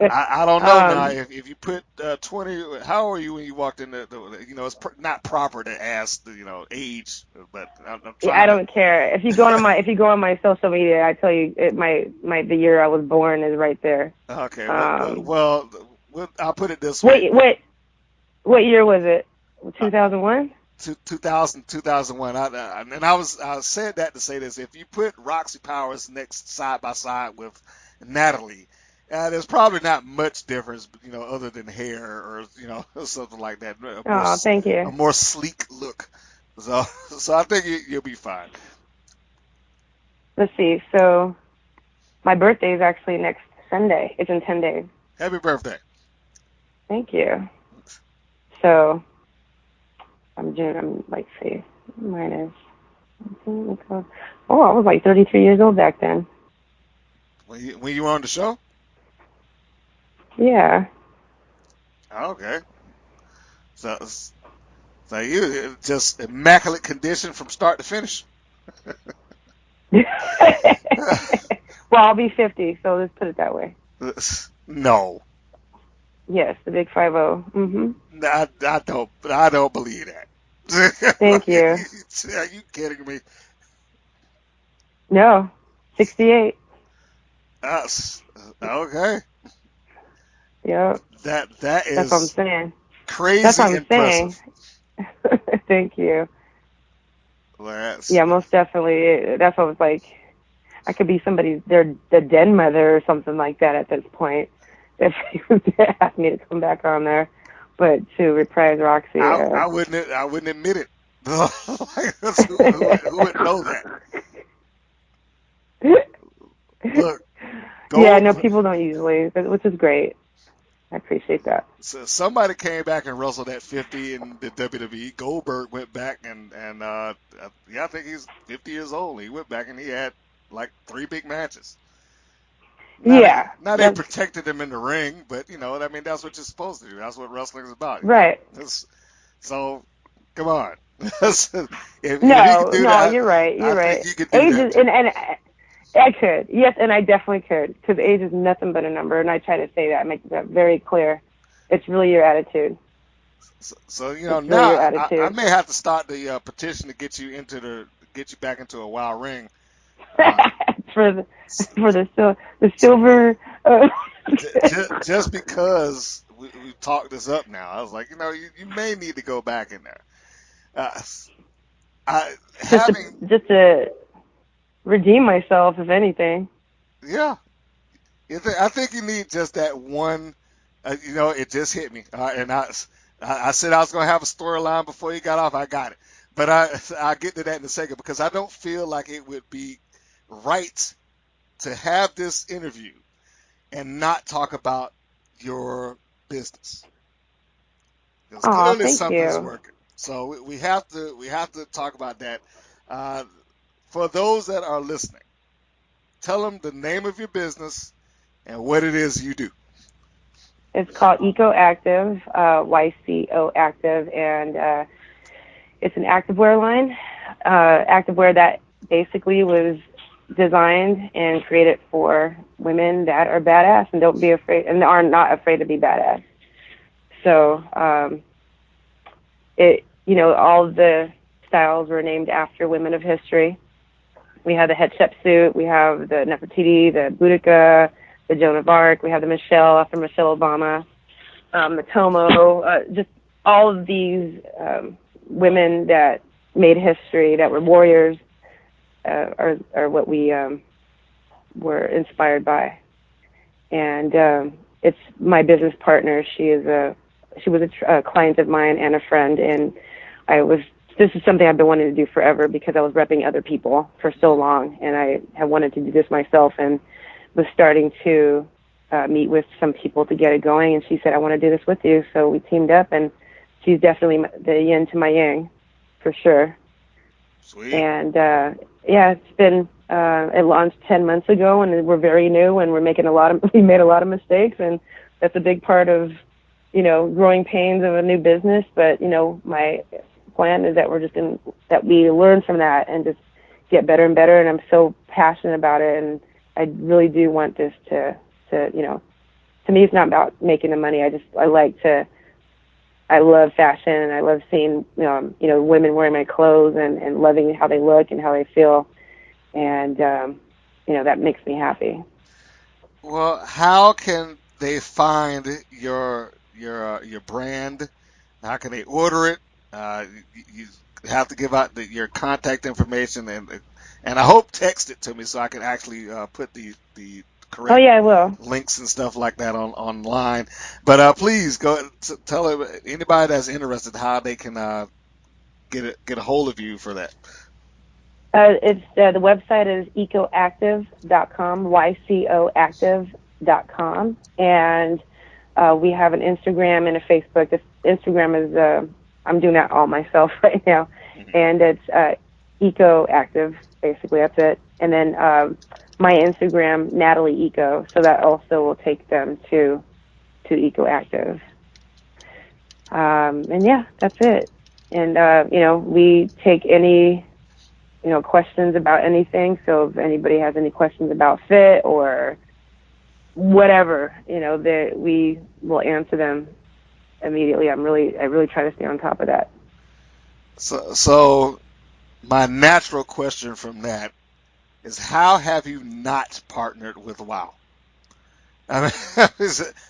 I don't know now if you put 20. How old were you when you walked in it's not proper to ask the age, but I'm yeah, I trying to. don't care. If you go on my social media, I tell you the year I was born is right there. Okay, well, I'll put it this way. What year was it? 2001? 2001. I said that to say this. If you put Roxy Powers next side by side with Natalie, there's probably not much difference, other than hair or something like that. Oh, thank A you. more sleek look. So I think you'll be fine. Let's see. So my birthday is actually next Sunday. It's in 10 days. Happy birthday. Thank you. So I'm like, see, minus. Oh, I was like 33 years old back then. When you were on the show? Yeah. Okay. So you just immaculate condition from start to finish. Well, I'll be 50, so let's put it that way. No. Yes, the big 50. Mm-hmm. I don't believe that. Thank you. Are you kidding me? No, 68. Okay. Yep. That That's what I'm is saying. That's what crazy I'm saying. impressive. Thank you. Well, Yeah, most definitely. That's what I was like. I could be the den mother or something like that at this point. If they asked me to come back on there, but to reprise Roxy. I wouldn't admit it. Who would know that? Look, Yeah, go. no, people don't usually, which is great. I appreciate that. So somebody came back and wrestled at 50 in the WWE. Goldberg went back and yeah, I think he's 50 years old. He went back and he had like 3 big matches. Yeah, Now they that's protected him in the ring, but that's what you're supposed to do. That's what wrestling is about. right. So come on. if he could No, do no, that, you're right. I You're think right. you could do Age that is, too. and I could. Yes, and I definitely could, because age is nothing but a number, and I try to say that, make that very clear. It's really your attitude. So It's really your now I attitude. may have to start the petition to get you back into a wild ring. Uh, for the silver. just because we talked this up now, I was like, you may need to go back in there. Uh, I just to having just to redeem myself, if anything. yeah, I think you need just that one. It just hit me, and I said I was gonna have a storyline before you got off. I got it, but I'll get to that in a second because I don't feel like it would be right to have this interview and not talk about your business because Oh, clearly thank something's you. working. So we have to talk about that. Uh, for those that are listening, tell them the name of your business and what it is you do. It's called Eco Active, YCO Active, and it's an activewear line. Activewear that basically was designed and created for women that are badass and don't be afraid and are not afraid to be badass. So all of the styles were named after women of history. We have the headship suit, we have the Nefertiti, the Boudica, the Joan of Arc, we have the Michelle after Michelle Obama, the Tomo, just all of these women that made history, that were warriors, are what we were inspired by. And it's my business partner. She was a client of mine and a friend, and this is something I've been wanting to do forever because I was repping other people for so long, and I have wanted to do this myself, and was starting to meet with some people to get it going. And she said, I want to do this with you. So we teamed up, and she's definitely the yin to my yang, for sure. Sweet. And it's been it launched 10 months ago, and we're very new, and we made a lot of mistakes, and that's a big part of growing pains of a new business. But my plan is that that we learn from that and just get better and better. And I'm so passionate about it, and I really do want this to me, it's not about making the money. I love fashion, and I love seeing women wearing my clothes and loving how they look and how they feel, and that makes me happy. Well, how can they find your brand? How can they order it? You have to give out your contact information, and I hope text it to me so I can actually put the correct I will. links and stuff like that online. But please go tell anybody that's interested how they can get a hold of you for that. It's the website is ecoactive.com, YCOactive.com, and we have an Instagram and a Facebook. The Instagram is I'm doing that all myself right now, and it's Ecoactive. Basically, that's it. And then my Instagram, Natalie Yco, so that also will take them to Ecoactive. And yeah, that's it. And we take any questions about anything. So if anybody has any questions about fit or whatever, that we will answer them immediately. I really try to stay on top of that. So my natural question from that is, how have you not partnered with WOW? I mean,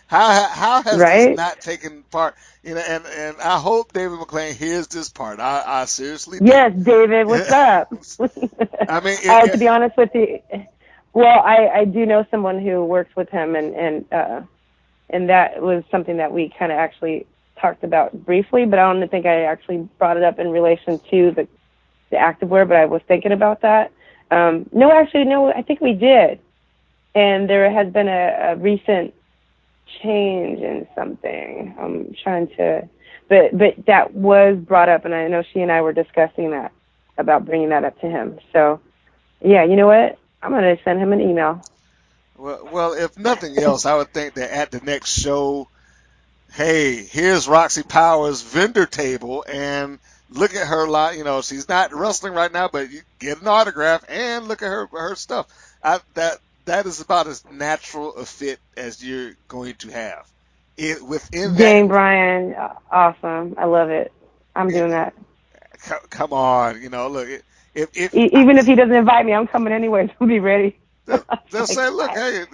how has this not taken part? And I hope David McClain hears this part. I seriously do. Yes, David, what's up? I mean, to be honest with you, well, I do know someone who works with him, and that was something that we kind of actually talked about briefly, but I don't think I actually brought it up in relation to the activewear, but I was thinking about that. No, I think we did. And there has been a recent change in something. I'm trying to, but that was brought up, and I know she and I were discussing that, about bringing that up to him. So, yeah, you know what? I'm going to send him an email. Well, if nothing else, I would think that at the next show, hey, here's Roxy Powers' vendor table, and look at her, she's not wrestling right now, but you get an autograph and look at her stuff. That is about as natural a fit as you're going to have. Dang, Brian, awesome. I love it. I'm doing that. Come on, look, even if he doesn't invite me, I'm coming anyway, so be ready. They'll say, look, hey,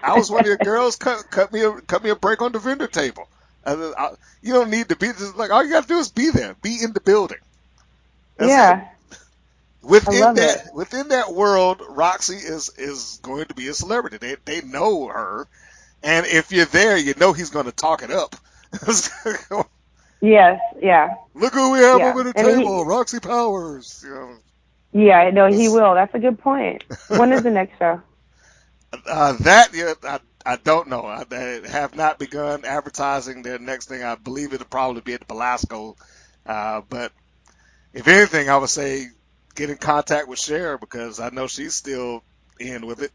I was one of your girls. Cut me a break on the vendor table. You don't need to be just like, all you got to do is be there, be in the building. That's it. Within that world, Roxy is going to be a celebrity. They know her, and if you're there, he's going to talk it up. Yes, yeah. Look who we have over the table, Roxy Powers. Yeah, I know he will. That's a good point. When is the next show? I don't know. I have not begun advertising their next thing. I believe it'll probably be at the Belasco. But if anything, I would say get in contact with Cher, because I know she's still in with it.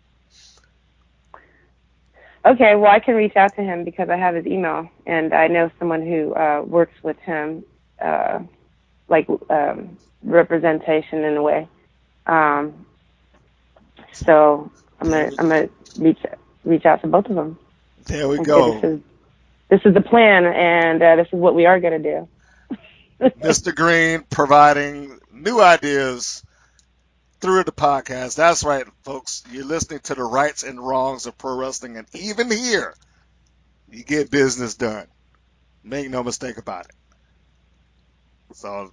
Okay, well, I can reach out to him because I have his email, and I know someone who works with him, representation in a way. So I'm gonna reach out to both of them. There we go. This is the plan, and this is what we are gonna do. Mr. Green providing new ideas through the podcast. That's right, folks. You're listening to the rights and wrongs of pro wrestling, and even here, you get business done. Make no mistake about it. So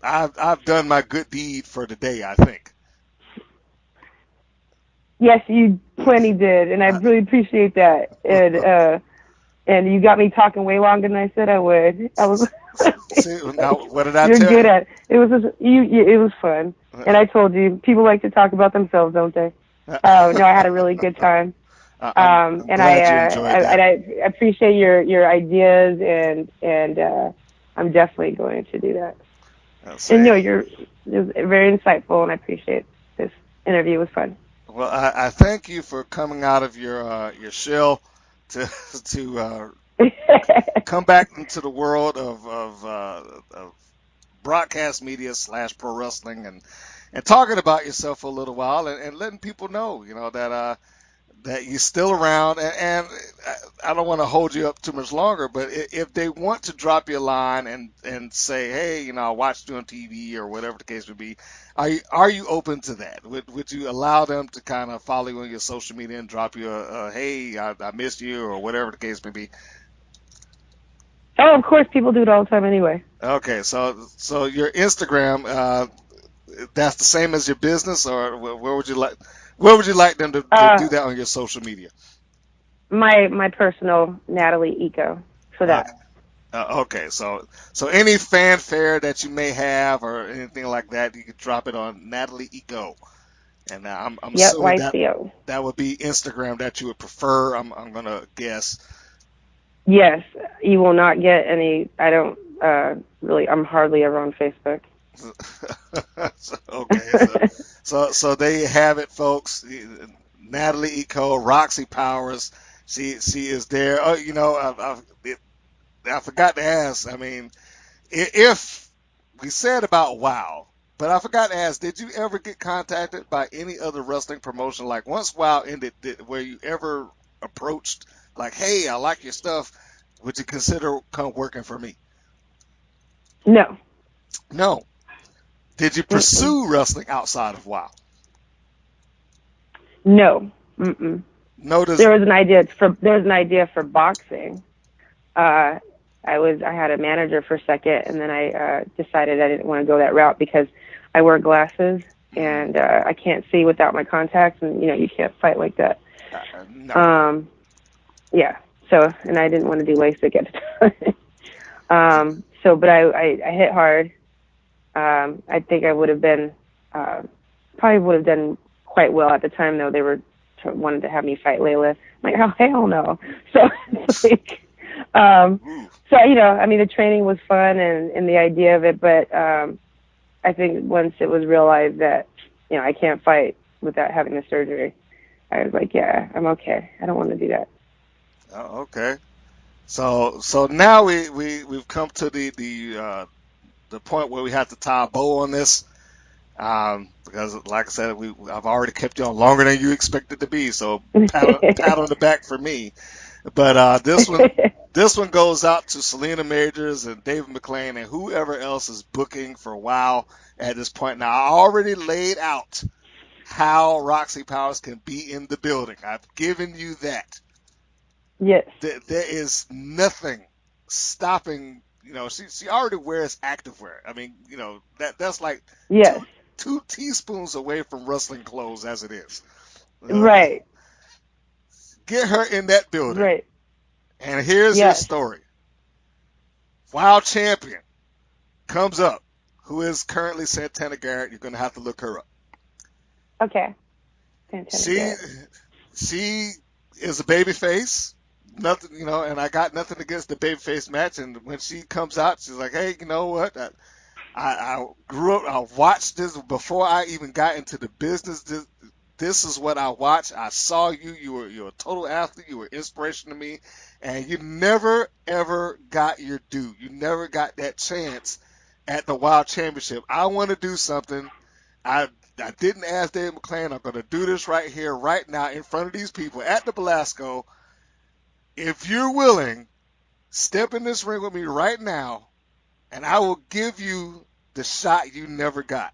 I've done my good deed for the day, I think. Yes, you plenty did, and I really appreciate that. And you got me talking way longer than I said I would. I was. See, now what did I You're tell good you? at it. It was just, it was fun, and I told you people like to talk about themselves, don't they? No, I had a really good time. I'm And glad you enjoyed that. I appreciate your ideas, and I'm definitely going to do that. See, And no, you're very insightful, and I appreciate this interview. It was fun. well, I thank you for coming out of your shell to come back into the world of broadcast media / pro wrestling and talking about yourself for a little while and letting people know, that you're still around. And I don't want to hold you up too much longer, but if they want to drop you a line and say, hey, I watched you on TV or whatever the case would be, are you open to that? Would you allow them to kind of follow you on your social media and drop you a hey, I missed you or whatever the case may be? Oh, of course, people do it all the time anyway. Okay, so your Instagram, that's the same as your business, or where would you like them to do that on your social media? My personal Natalie Yco for Okay. that. Okay, so any fanfare that you may have or anything like that, you could drop it on Natalie Yco, and I'm Yep, assuming that YCO. that would be Instagram that you would prefer. I'm gonna guess. Yes, you will not get any. I don't really. I'm hardly ever on Facebook. Okay, so there you have it, folks. Natalie Yco, Roxy Powers. She is there. Oh, I forgot to ask. I mean, if we said about WoW, but I forgot to ask, did you ever get contacted by any other wrestling promotion? Like once WoW ended, were you ever approached like, hey, I like your stuff. Would you consider come working for me? No. No. Did you Mm-mm. pursue wrestling outside of WoW? No. Mm-mm. Notice. There was an idea for boxing. Uh, I had a manager for a second, and then I decided I didn't want to go that route because I wear glasses and I can't see without my contacts, and you can't fight like that. No. Yeah. So, and I didn't want to do LASIK at the time. But I hit hard. I think I would have been, probably would have done quite well at the time, though. They wanted to have me fight Layla. I'm like, oh, hell no. So, it's like, I mean, the training was fun and the idea of it, but I think once it was realized that, I can't fight without having the surgery, I was like, yeah, I'm okay. I don't want to do that. Oh, okay. So now we've come to the point where we have to tie a bow on this. Because like I said, I've already kept you on longer than you expected to be, so pat on the back for me. But this one goes out to Selena Majors and David McClain and whoever else is booking for WoW at this point. Now I already laid out how Roxy Powers can be in the building. I've given you that. Yes. There is nothing stopping. She already wears activewear. I mean, that's like Yes. two teaspoons away from wrestling clothes as it is. Right. Get her in that building. Right. And here's your Yes. story. WoW champion comes up, who is currently Santana Garrett. You're going to have to look her up. Okay. She she is a babyface. Nothing, and I got nothing against the babyface match. And when she comes out, she's like, "Hey, you know what? I grew up. I watched this before I even got into the business. This is what I watched. I saw you. You're a total athlete. You were inspiration to me, and you never ever got your due. You never got that chance at the Wild Championship. I want to do something. I didn't ask Dave McClain. I'm going to do this right here, right now, in front of these people at the Belasco. If you're willing, step in this ring with me right now, and I will give you the shot you never got."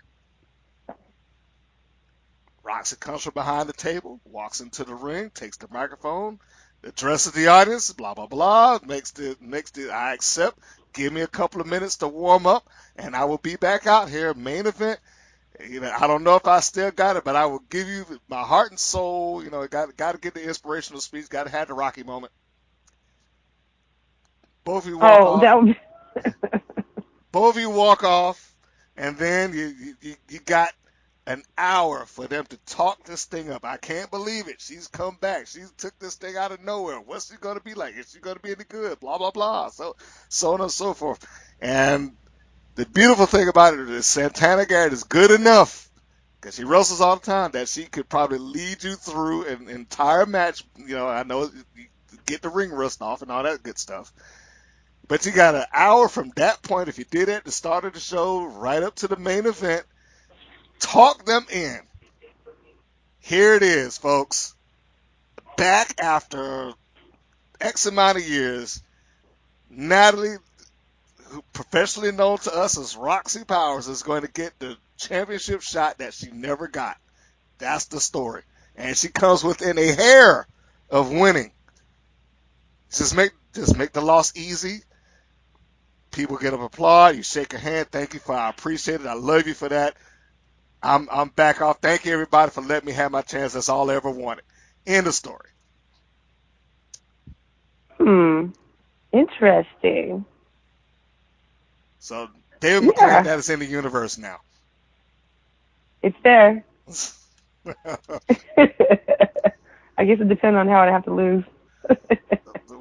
Roxy comes from behind the table, walks into the ring, takes the microphone, addresses the audience, blah blah blah, makes the I accept. Give me a couple of minutes to warm up, and I will be back out here, main event, I don't know if I still got it, but I will give you my heart and soul. Got to get the inspirational speech. Got to have the Rocky moment. Both of you walk Oh, off. that would. Both of you walk off, and then you got an hour for them to talk this thing up. I can't believe it. She's come back. She took this thing out of nowhere. What's she going to be like? Is she going to be any good? Blah, blah, blah. So on and so forth. And the beautiful thing about it is Santana Garrett is good enough, because she wrestles all the time, that she could probably lead you through an entire match. I know you get the ring rust off and all that good stuff. But you got an hour from that point, if you did it at the start of the show, right up to the main event. Talk them in. Here it is, folks. Back after X amount of years, Natalie, who professionally known to us as Roxy Powers, is going to get the championship shot that she never got. That's the story. And she comes within a hair of winning. Just make the loss easy. People get up, applaud. You shake a hand. Thank you I appreciate it. I love you for that. I'm back off. Thank you, everybody, for letting me have my chance. That's all I ever wanted. End of story. Interesting. So David McClain, that is in the universe now. It's there. I guess it depends on how I'd have to lose.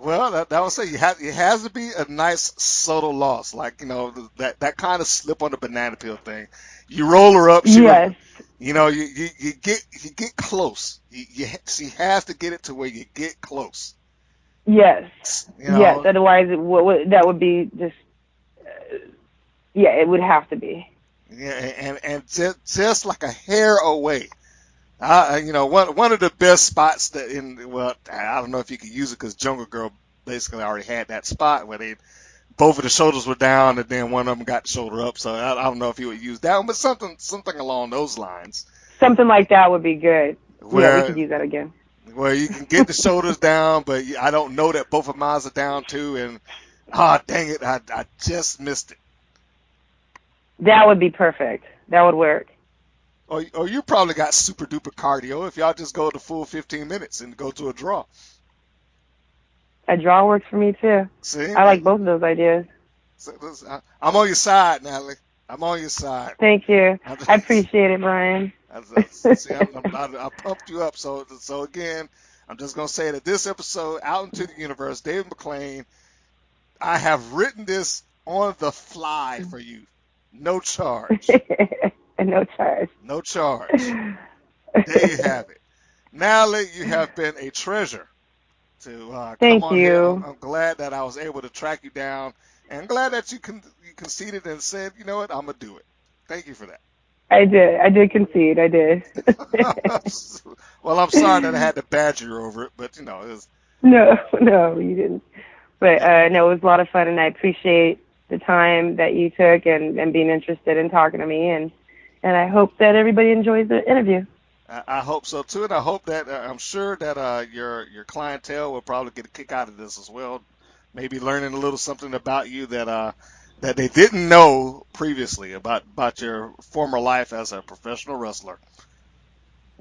Well, that would say it has to be a nice subtle loss, like that kind of slip on the banana peel thing. You roll her up, Yes. you get close. She has to get it to where you get close. Yes. Yes. Otherwise, that would be just. It would have to be. Yeah, and just like a hair away. One of the best spots I don't know if you could use it, because Jungle Girl basically already had that spot where both of the shoulders were down and then one of them got the shoulder up. So I don't know if you would use that one, but something along those lines. Something like that would be good. We could use that again. Where you can get the shoulders down, but I don't know that both of mine are down too. And dang it, I just missed it. That would be perfect. That would work. Or you probably got super duper cardio if y'all just go the full 15 minutes and go to a draw. A draw works for me too. See, I like both of those ideas. I'm on your side, Natalie. I'm on your side. Thank you. I appreciate it, Brian. I pumped you up. So again, I'm just going to say that this episode, Out into the Universe, David McClain, I have written this on the fly for you. No charge. No charge. No charge. There you have it. Natalie, you have been a treasure to come on here. I'm glad that I was able to track you down, and glad that you conceded and said, you know what, I'm going to do it. Thank you for that. I did concede. I did. Well, I'm sorry that I had to badger you over it, but it was... No, you didn't. But no, it was a lot of fun, and I appreciate the time that you took and being interested in talking to me, and I hope that everybody enjoys the interview. I hope so too, and I hope that I'm sure that your clientele will probably get a kick out of this as well. Maybe learning a little something about you that they didn't know previously about your former life as a professional wrestler.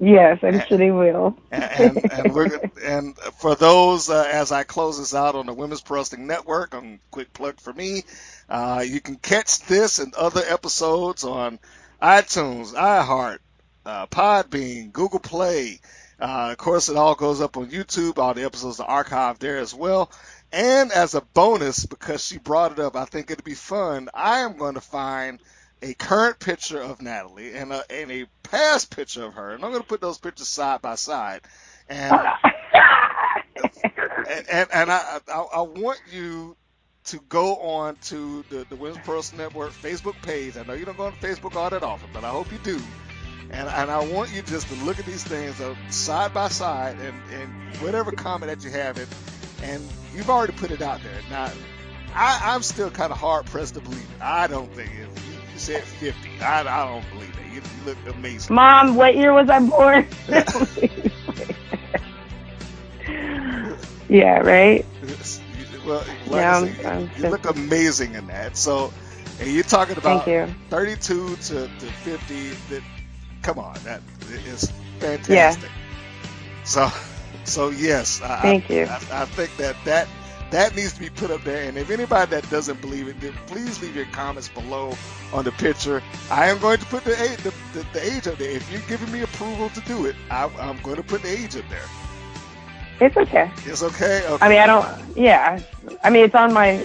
Yes, I'm sure they will. And for those, as I close this out on the Women's Pro Wrestling Network, quick plug for me, you can catch this and other episodes on iTunes, iHeart, Podbean, Google Play. Of course, it all goes up on YouTube. All the episodes are archived there as well. And as a bonus, because she brought it up, I think it'd be fun, I am going to find a current picture of Natalie and a past picture of her, and I'm going to put those pictures side by side. And I want you to go on to the Women's Pro Wrestling Network Facebook page. I know you don't go on Facebook all that often, but I hope you do. And I want you just to look at these things side by side, and whatever comment that you have, and you've already put it out there. Now, I'm still kind of hard pressed to believe it. I don't think it. You said 50. I don't believe that. You look amazing. Mom, what year was I born? Yeah, right? Well, like I said, you look amazing in that. So And you're talking about Thank you. 32 to 50. Come on, that is fantastic. Yeah. So yes, Thank you. I think that needs to be put up there. And if anybody that doesn't believe it, then please leave your comments below on the picture. I am going to put the age up there. If you're giving me approval to do it, I'm going to put the age up there. It's okay. It's okay. Okay. I mean, I don't. Yeah. I mean, it's on my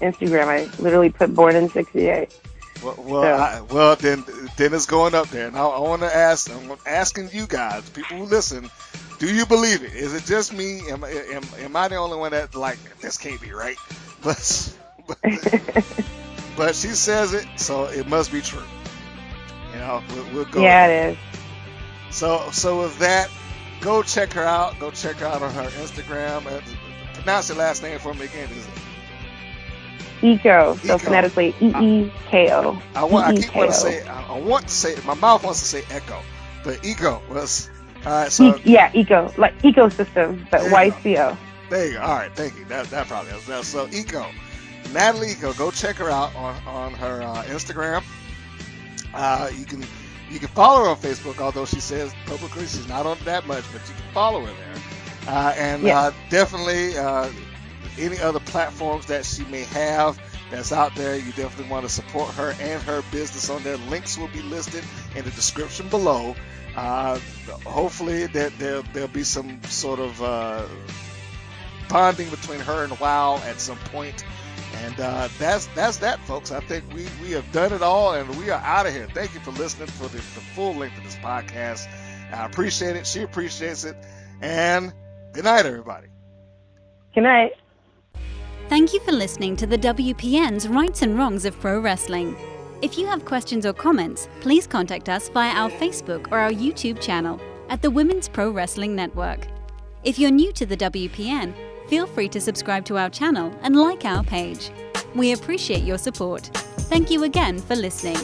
Instagram. I literally put born in '68. Well, then it's going up there. And I want to ask. I'm asking you guys, people who listen, do you believe it? Is it just me? Am I the only one that like this can't be right? But she says it, so it must be true. You know, we'll go. Yeah, it is. So with that, go check her out. Go check her out on her Instagram. Pronounce your last name for me again. Is it? Yco. So phonetically Eeko. I keep wanting to say. I want to say. My mouth wants to say echo, but Yco was. All right. So Yco, like ecosystem, but YCO. There you go. All right. Thank you. That probably helps. Now, so Yco, Natalie Yco, go check her out on her Instagram. You can follow her on Facebook, although she says publicly she's not on that much, but you can follow her there. Definitely any other platforms that she may have that's out there, you definitely want to support her and her business on there. Links will be listed in the description below. Hopefully that there'll be some sort of bonding between her and WOW at some point. And that's that, folks. I think we have done it all, and we are out of here. Thank you for listening for the full length of this podcast. I appreciate it. She appreciates it. And good night, everybody. Good night. Thank you for listening to the WPN's Rights and Wrongs of Pro Wrestling. If you have questions or comments, please contact us via our Facebook or our YouTube channel at the Women's Pro Wrestling Network. If you're new to the WPN, feel free to subscribe to our channel and like our page. We appreciate your support. Thank you again for listening.